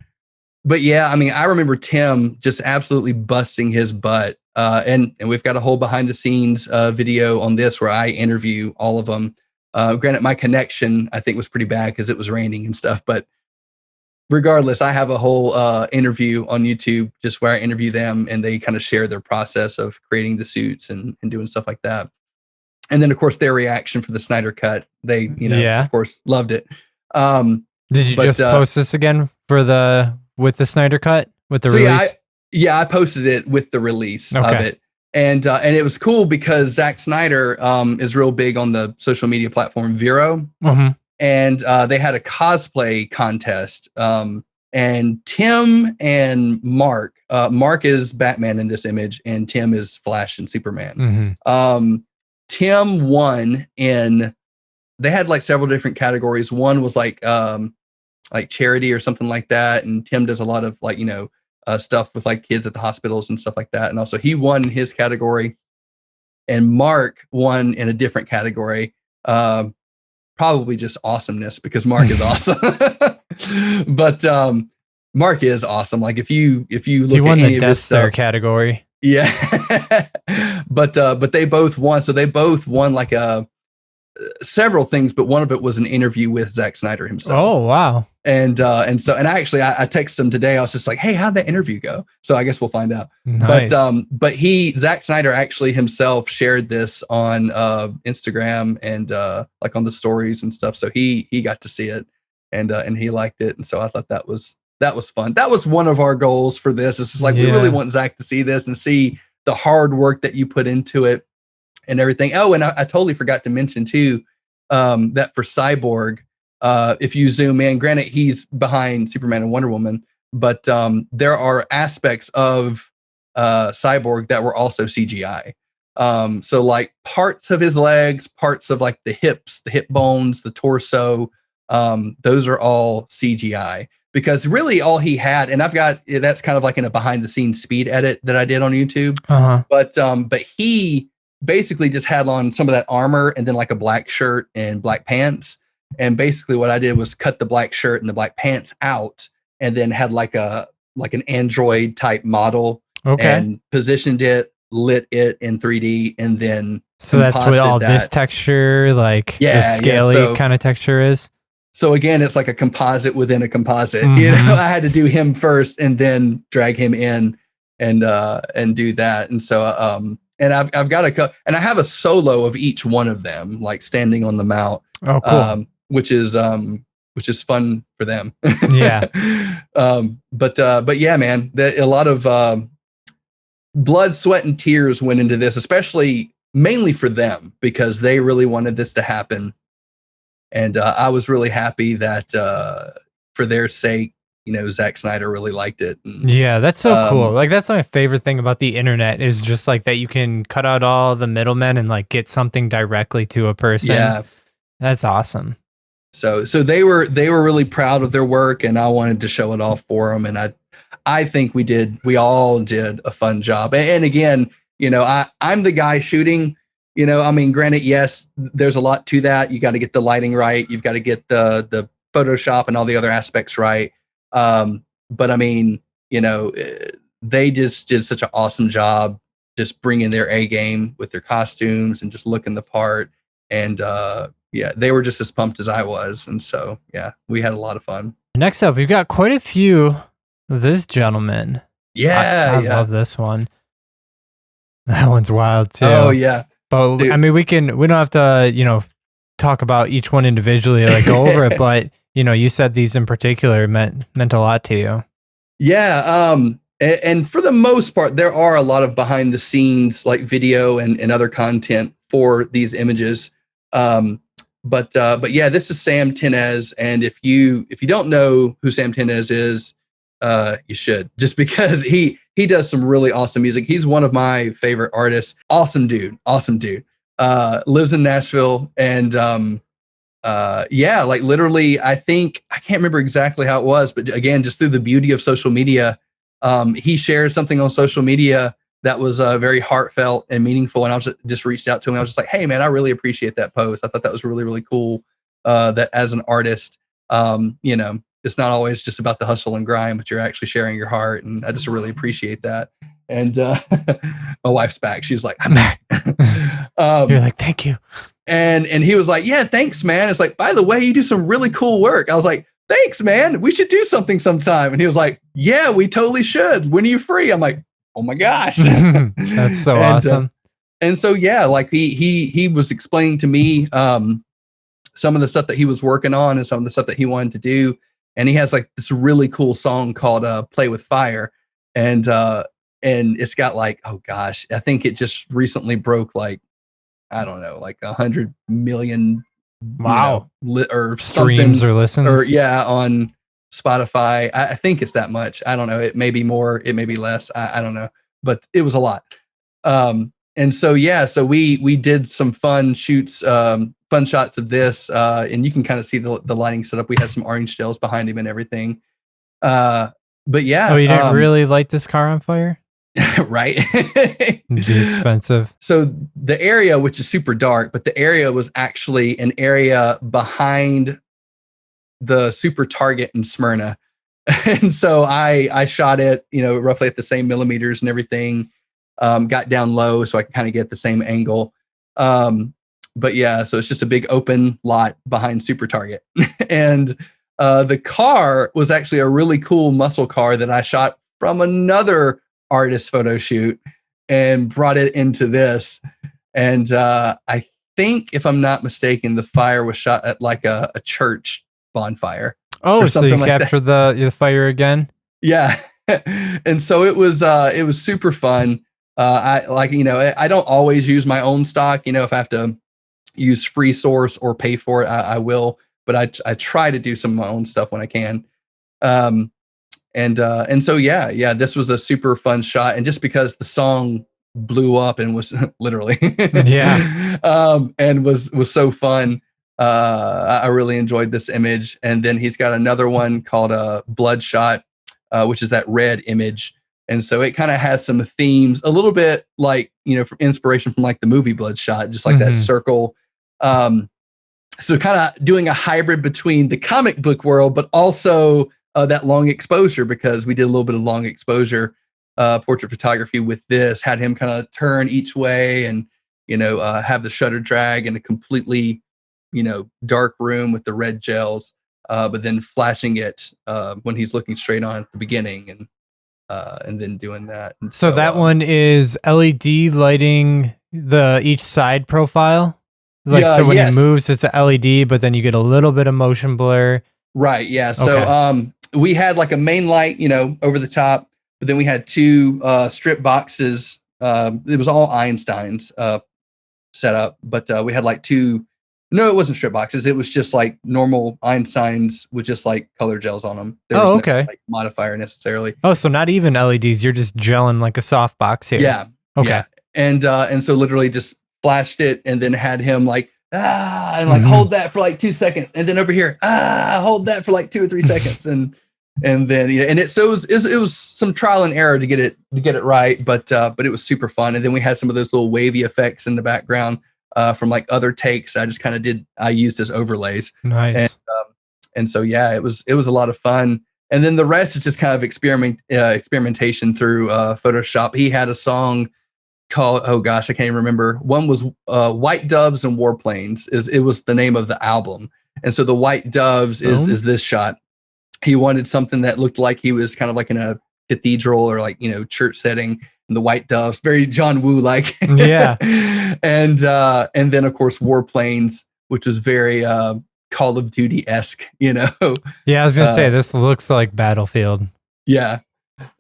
But yeah, I mean, I remember Tim just absolutely busting his butt. And we've got a whole behind the scenes video on this where I interview all of them. Granted, my connection, I think, was pretty bad because it was raining and stuff. But regardless, I have a whole interview on YouTube just where I interview them and they kind of share their process of creating the suits and doing stuff like that. And then, of course, their reaction for the Snyder Cut. They, of course, loved it. Did you just post this again with the Snyder Cut, with the release? I posted it with the release of it. And it was cool because Zack Snyder is real big on the social media platform Vero. And they had a cosplay contest. And Tim and Mark is Batman in this image, and Tim is Flash and Superman. Tim won they had like several different categories. One was like charity or something like that. And Tim does a lot of like, stuff with like kids at the hospitals and stuff like that. And also he won his category, and Mark won in a different category. Probably just awesomeness because Mark is awesome. But Mark is awesome. Like if you look he won at the Death Star category. Yeah. but they both won. So they both won like several things, but one of it was an interview with Zack Snyder himself. Oh, wow. And I texted him today. I was just like, hey, how'd that interview go? So I guess we'll find out. Nice. But Zack Snyder actually himself shared this on Instagram and like on the stories and stuff. So he got to see it and he liked it. And so I thought that was fun. That was one of our goals for this. It's just like, we really want Zack to see this and see the hard work that you put into it and everything. Oh, and I totally forgot to mention too, that for Cyborg, if you zoom in, granted he's behind Superman and Wonder Woman, but there are aspects of Cyborg that were also CGI. So like parts of his legs, parts of like the hips, the hip bones, the torso, those are all CGI. Because really all he had, and that's kind of like in a behind the scenes speed edit that I did on YouTube. But he basically just had on some of that armor and then like a black shirt and black pants. And basically what I did was cut the black shirt and the black pants out and then had like an Android type model and positioned it, lit it in 3D and then so that's what all this texture, like the scaly kind of texture is. So again, it's like a composite within a composite. I had to do him first and then drag him in and do that. And so and I've got and I have a solo of each one of them, like standing on the mount. Oh, cool. Which is fun for them. Yeah. But yeah, man, a lot of blood, sweat, and tears went into this, especially mainly for them because they really wanted this to happen. And I was really happy that for their sake, Zack Snyder really liked it. And, yeah, that's so cool. Like that's my favorite thing about the internet is just like that you can cut out all the middlemen and like get something directly to a person. Yeah, that's awesome. So they were really proud of their work, and I wanted to show it off for them. And I think we all did a fun job. And again, I'm the guy shooting. I mean, granted, yes, there's a lot to that. You got to get the lighting right. You've got to get the Photoshop and all the other aspects right. But I mean, they just did such an awesome job just bringing their A game with their costumes and just looking the part. And yeah, they were just as pumped as I was. And so, yeah, we had a lot of fun. Next up, we've got quite a few of this gentleman. Yeah. I love this one. That one's wild too. Oh, yeah. But dude, I mean, we don't have to, talk about each one individually, like go over it. But, you said these in particular meant a lot to you. Yeah. And for the most part, there are a lot of behind the scenes, like video and other content for these images. But yeah, this is Sam Tinnesz. And if you don't know who Sam Tinnesz is, you should, just because he does some really awesome music. He's one of my favorite artists. Awesome dude. lives in Nashville, and yeah, like literally, I think I can't remember exactly how it was, but again, just through the beauty of social media, he shared something on social media that was very heartfelt and meaningful, and I was just reached out to him. I was just like, "Hey, man, I really appreciate that post. I thought that was really, really cool. That as an artist, you know, it's not always just about the hustle and grind, but you're actually sharing your heart, and I just really appreciate that." And my wife's back. She's like, "I'm back." You're like, "Thank you." And he was like, "Yeah, thanks, man." It's like, "By the way, you do some really cool work." I was like, "Thanks, man. We should do something sometime." And he was like, "Yeah, we totally should. When are you free?" I'm like, "Oh my gosh." That's so awesome. And so, yeah, like he was explaining to me some of the stuff that he was working on and some of the stuff that he wanted to do. And he has like this really cool song called Play with Fire. And it's got like, oh gosh, I think it just recently broke like, I don't know, like 100 million, wow, or streams or listens, or yeah, on Spotify. I think it's that much. I don't know. It may be more, it may be less. I don't know, but it was a lot. And so yeah, so we did some fun shoots, fun shots of this, and you can kind of see the lighting setup. We had some orange gels behind him and everything. But yeah, oh, you didn't really light this car on fire? Right. It'd be expensive. So the area, which is super dark, but the area was actually an area behind the Super Target in Smyrna. And so I shot it, roughly at the same millimeters and everything, got down low so I could kind of get the same angle. But yeah, so it's just a big open lot behind Super Target. And the car was actually a really cool muscle car that I shot from another artist photo shoot and brought it into this. And I think, if I'm not mistaken, the fire was shot at like a church bonfire. Oh, so you captured the fire again? Yeah. And so it was super fun. I don't always use my own stock. If I have to use free source or pay for it, I will. But I try to do some of my own stuff when I can. And so yeah, this was a super fun shot. And just because the song blew up and was literally, yeah, and was so fun, I really enjoyed this image. And then he's got another one called Bloodshot, which is that red image. And so it kind of has some themes, a little bit like, from inspiration from like the movie Bloodshot, just like that circle. So kind of doing a hybrid between the comic book world, but also that long exposure, because we did a little bit of long exposure portrait photography with this, had him kind of turn each way and, have the shutter drag in a completely, dark room with the red gels, but then flashing it when he's looking straight on at the beginning, and then doing that. And so that one is LED lighting each side profile. Like, so when he moves, it's a LED, but then you get a little bit of motion blur. Right. Yeah. So we had like a main light, over the top, but then we had two strip boxes. It was all Einstein's set up, but we had like two. No, it wasn't strip boxes. It was just like normal Einstein's with just like color gels on them. There was no like modifier necessarily. Oh, so not even LEDs. You're just gelling like a soft box here. Yeah. Okay. Yeah. And so literally just flashed it and then had him like, and like hold that for like 2 seconds, and then over here, hold that for like 2 or 3 seconds, and then and it was some trial and error to get it right, but it was super fun. And then we had some of those little wavy effects in the background from like other takes. I used as overlays. Nice. And so yeah, it was a lot of fun. And then the rest is just kind of experimentation through Photoshop. He had a song called, oh gosh, I can't even remember. One was White Doves and Warplanes. It was the name of the album. And so the White Doves is this shot. He wanted something that looked like he was kind of like in a cathedral or like, church setting. And the White Doves, very John Woo like. Yeah. And then of course Warplanes, which was very Call of Duty-esque, Yeah, I was gonna say this looks like Battlefield. Yeah.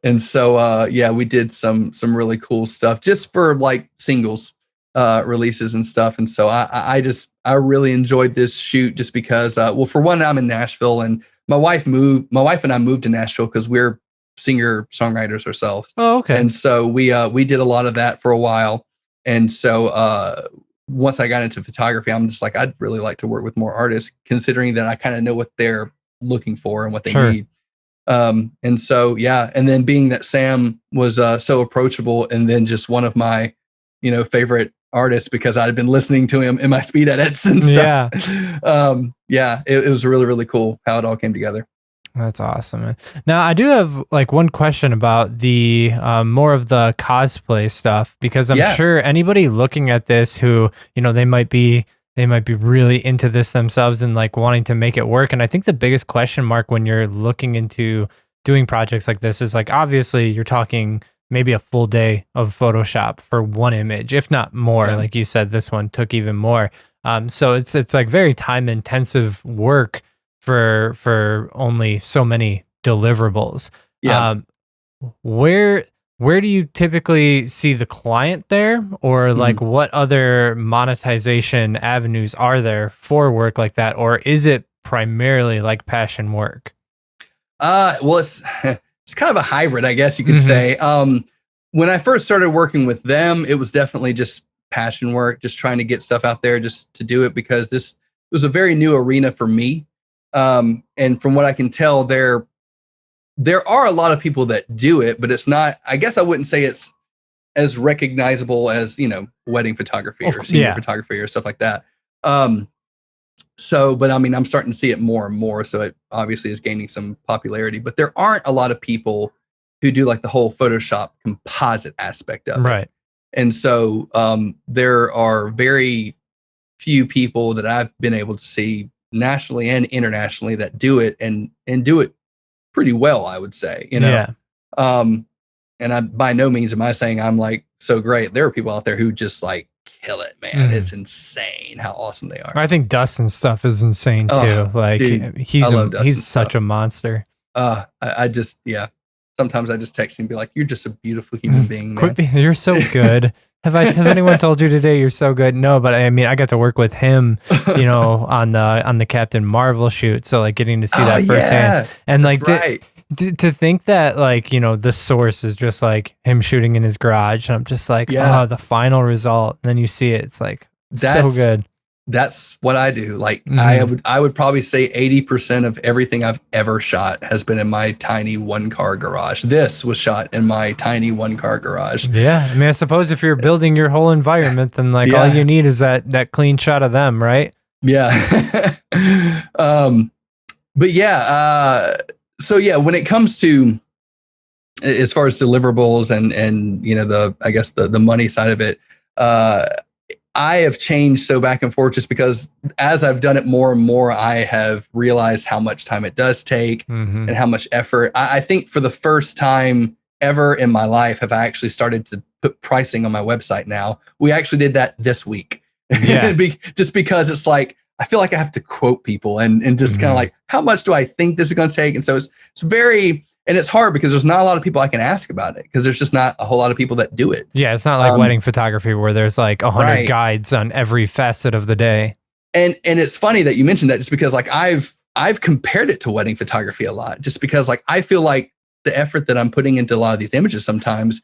And so, we did some really cool stuff just for like singles releases and stuff. And so I really enjoyed this shoot just because, for one, I'm in Nashville, and my wife and I moved to Nashville because we're singer songwriters ourselves. Oh, okay. And so we did a lot of that for a while. And so once I got into photography, I'm just like, I'd really like to work with more artists, considering that I kind of know what they're looking for and what they need. And so, yeah. And then being that Sam was so approachable, and then just one of my, favorite artists, because I'd been listening to him in my speed edits and stuff. It was really, really cool how it all came together. That's awesome, man. Now, I do have like one question about the more of the cosplay stuff, because I'm sure anybody looking at this who, they might be really into this themselves and like wanting to make it work. And I think the biggest question mark when you're looking into doing projects like this is like, obviously you're talking maybe a full day of Photoshop for one image, if not more. Like you said, this one took even more. So it's like very time intensive work for only so many deliverables. Where do you typically see the client there, or like what other monetization avenues are there for work like that, or is it primarily like passion work? Well, it's kind of a hybrid, I guess you could say. When I first started working with them, it was definitely just passion work, just trying to get stuff out there, just to do it, because this was a very new arena for me. And from what I can tell, there are a lot of people that do it, but it's not, I guess I wouldn't say it's as recognizable as, wedding photography or senior photography or stuff like that. But I mean, I'm starting to see it more and more. So it obviously is gaining some popularity, but there aren't a lot of people who do like the whole Photoshop composite aspect of it. And so there are very few people that I've been able to see nationally and internationally that do it and do it pretty well, I would say, and I, by no means am I saying I'm like so great. There are people out there who just like kill it, man. It's insane how awesome they are. I think Dustin's stuff is insane too. Like, dude, he's such a monster. I just, sometimes I just text him and be like, you're just a beautiful human being, man. You're so good. Has anyone told you today you're so good? No, but I mean, I got to work with him, on the Captain Marvel shoot. So like getting to see that firsthand, and like to think that like, the source is just like him shooting in his garage. And I'm just like, the final result. And then you see it. It's like, so good. That's what I do. Like I would probably say 80% of everything I've ever shot has been in my tiny 1-car garage. This was shot in my tiny 1-car garage. Yeah. I mean, I suppose if you're building your whole environment, then like all you need is that clean shot of them, right? Yeah. But yeah. So yeah, when it comes to, as far as deliverables and the money side of it, I have changed so back and forth, just because as I've done it more and more, I have realized how much time it does take and how much effort. I think for the first time ever in my life have I actually started to put pricing on my website now. We actually did that this week. Just because it's like, I feel like I have to quote people and just kind of like, how much do I think this is going to take? And so it's very, and it's hard because there's not a lot of people I can ask about it, because there's just not a whole lot of people that do it. Yeah, it's not like wedding photography where there's like 100 guides on every facet of the day. And it's funny that you mentioned that, just because like I've compared it to wedding photography a lot, just because like I feel like the effort that I'm putting into a lot of these images, sometimes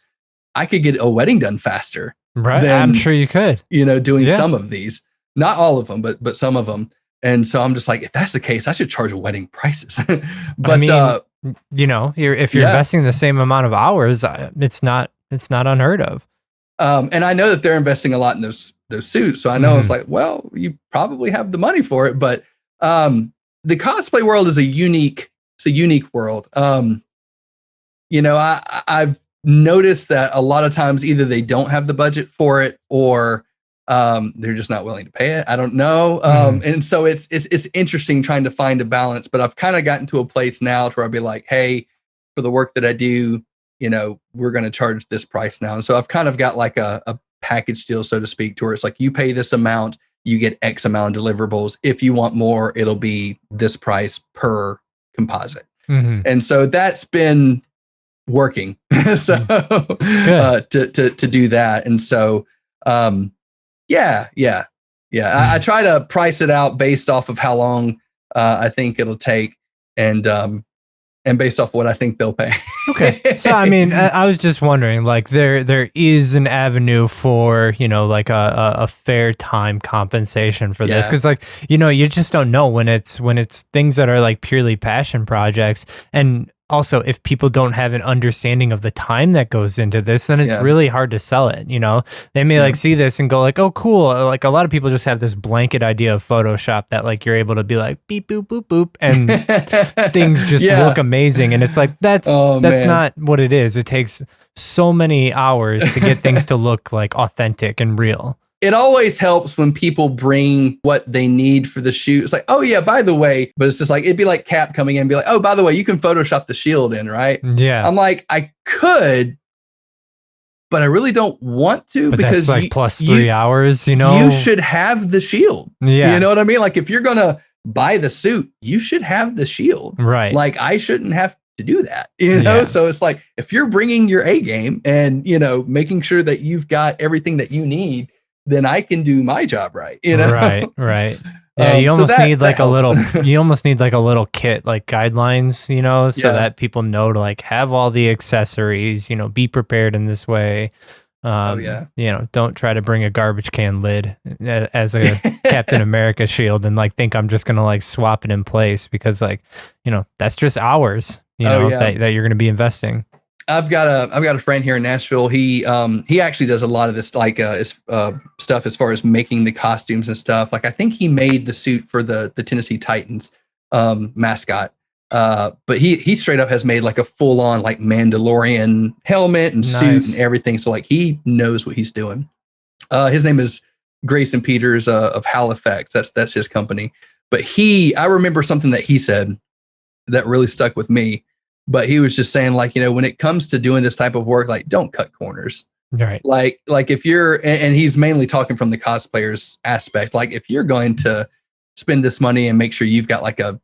I could get a wedding done faster. Right, I'm sure you could. Doing some of these, not all of them, but some of them. And so I'm just like, if that's the case, I should charge wedding prices. But I mean, if you're investing the same amount of hours, it's not unheard of. And I know that they're investing a lot in those suits. So I know it's like, well, you probably have the money for it. But the cosplay world is a unique world. I've noticed that a lot of times either they don't have the budget for it, or they're just not willing to pay it. I don't know. And so it's interesting trying to find a balance, but I've kind of gotten to a place now to where I'd be like, hey, for the work that I do, we're going to charge this price now. And so I've kind of got like a package deal, so to speak, to where it's like, you pay this amount, you get X amount of deliverables. If you want more, it'll be this price per composite. And so that's been working. So to do that. And so, I try to price it out based off of how long I think it'll take. And and based off what I think they'll pay. Okay. So, I mean, I was just wondering, like, there is an avenue for, like a fair time compensation for this. Cause like, you just don't know when it's things that are like purely passion projects. And also, if people don't have an understanding of the time that goes into this, then it's really hard to sell it. They may like see this and go like, oh, cool. Like a lot of people just have this blanket idea of Photoshop that like you're able to be like beep, boop, boop, boop. And things just look amazing. And it's like, that's not what it is. It takes so many hours to get things to look like authentic and real. It always helps when people bring what they need for the shoot. It's like, oh yeah, by the way, but it's just like, it'd be like Cap coming in and be like, oh, by the way, you can Photoshop the shield in, right? Yeah. I'm like, I could, but I really don't want to, but because that's like plus 3 hours, you should have the shield. Yeah. You know what I mean? Like if you're going to buy the suit, you should have the shield. Right. Like I shouldn't have to do that, So it's like, if you're bringing your A game and, making sure that you've got everything that you need, then I can do my job right, Right. Yeah, you almost need like a little. You almost need like a little kit, like guidelines, so that people know to like have all the accessories. Be prepared in this way. Don't try to bring a garbage can lid as a Captain America shield and like think I'm just gonna like swap it in place, because like that's just hours. That you're gonna be investing. I've got a friend here in Nashville. He actually does a lot of this like stuff as far as making the costumes and stuff. Like I think he made the suit for the Tennessee Titans mascot. But he straight up has made like a full on like Mandalorian helmet and suit and everything. So like he knows what he's doing. His name is Grayson Peters of Halifax. That's his company. But I remember something that he said that really stuck with me. But he was just saying, like, when it comes to doing this type of work, like, don't cut corners. Right. Like if you're, and he's mainly talking from the cosplayers aspect, like if you're going to spend this money and make sure you've got like a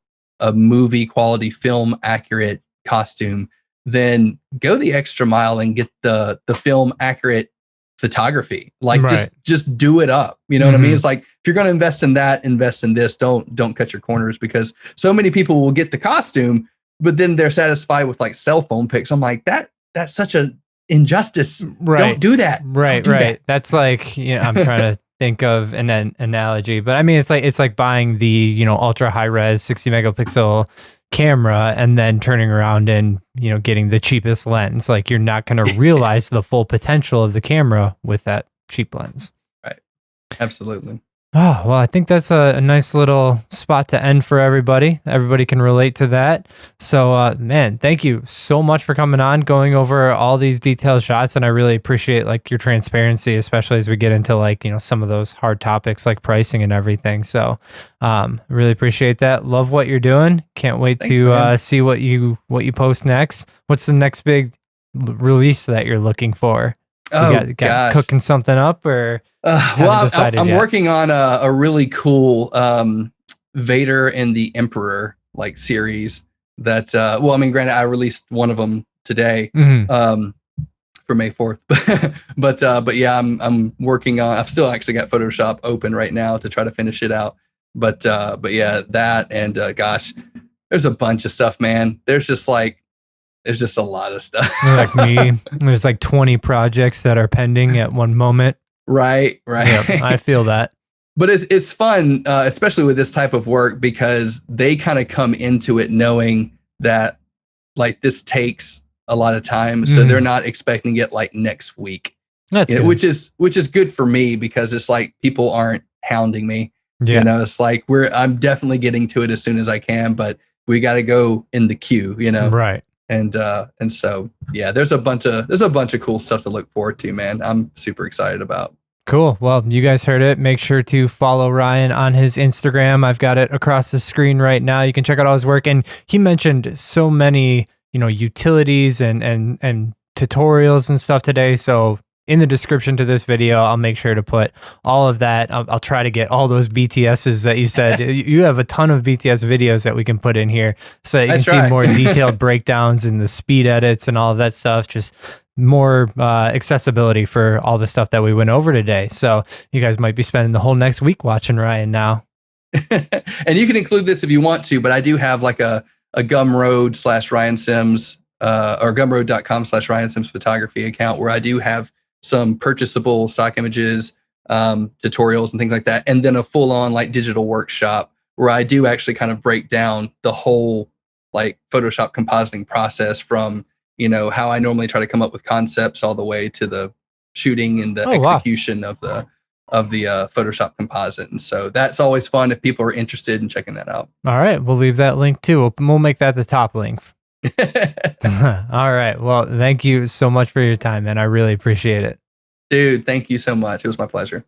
movie quality film accurate costume, then go the extra mile and get the film accurate photography. Like just do it up. You know what I mean? It's like, if you're going to invest in that, invest in this. Don't cut your corners, because so many people will get the costume, but then they're satisfied with like cell phone pics. I'm like, that's such an injustice. Right. Don't do that. Right. That. That's like, I'm trying to think of an analogy, but I mean, it's like buying the, ultra high res 60 megapixel camera and then turning around and, getting the cheapest lens. Like you're not going to realize the full potential of the camera with that cheap lens. Right. Absolutely. Oh, well, I think that's a nice little spot to end for everybody. Everybody can relate to that. So, man, thank you so much for coming on, going over all these detailed shots. And I really appreciate like your transparency, especially as we get into like, some of those hard topics like pricing and everything. So, really appreciate that. Love what you're doing. Can't wait to see what you post next. What's the next big release that you're looking for? You got cooking something up, or I'm working on a really cool Vader and the Emperor like series that granted I released one of them today for May 4th, but yeah, I'm working on. I've still actually got Photoshop open right now to try to finish it out, but yeah, that and gosh, there's a bunch of stuff, man. There's just a lot of stuff. Like me, there's like 20 projects that are pending at one moment. Right. Yeah, I feel that. But it's fun, especially with this type of work, because they kind of come into it knowing that like this takes a lot of time. So they're not expecting it like next week. That's good. Which is good for me, because it's like people aren't hounding me. Yeah. It's like I'm definitely getting to it as soon as I can, but we got to go in the queue, Right. And so yeah, there's a bunch of cool stuff to look forward to, man. I'm super excited about. Cool. Well, you guys heard it. Make sure to follow Ryan on his Instagram. I've got it across the screen right now. You can check out all his work. And he mentioned so many, utilities and tutorials and stuff today. So in the description to this video, I'll make sure to put all of that. I'll try to get all those BTSs that you said. You have a ton of BTS videos that we can put in here, so that you can see more detailed breakdowns and the speed edits and all of that stuff. Just more accessibility for all the stuff that we went over today. So you guys might be spending the whole next week watching Ryan now. And you can include this if you want to, but I do have like a a Gumroad/Ryan Sims or gumroad.com/Ryan Sims photography account where I do have some purchasable stock images, tutorials and things like that. And then a full on like digital workshop where I do actually kind of break down the whole like Photoshop compositing process from, how I normally try to come up with concepts all the way to the shooting and the execution of the Photoshop composite. And so that's always fun if people are interested in checking that out. All right. We'll leave that link too. We'll make that the top link. All right. Well, thank you so much for your time, man. I really appreciate it. Dude, thank you so much. It was my pleasure.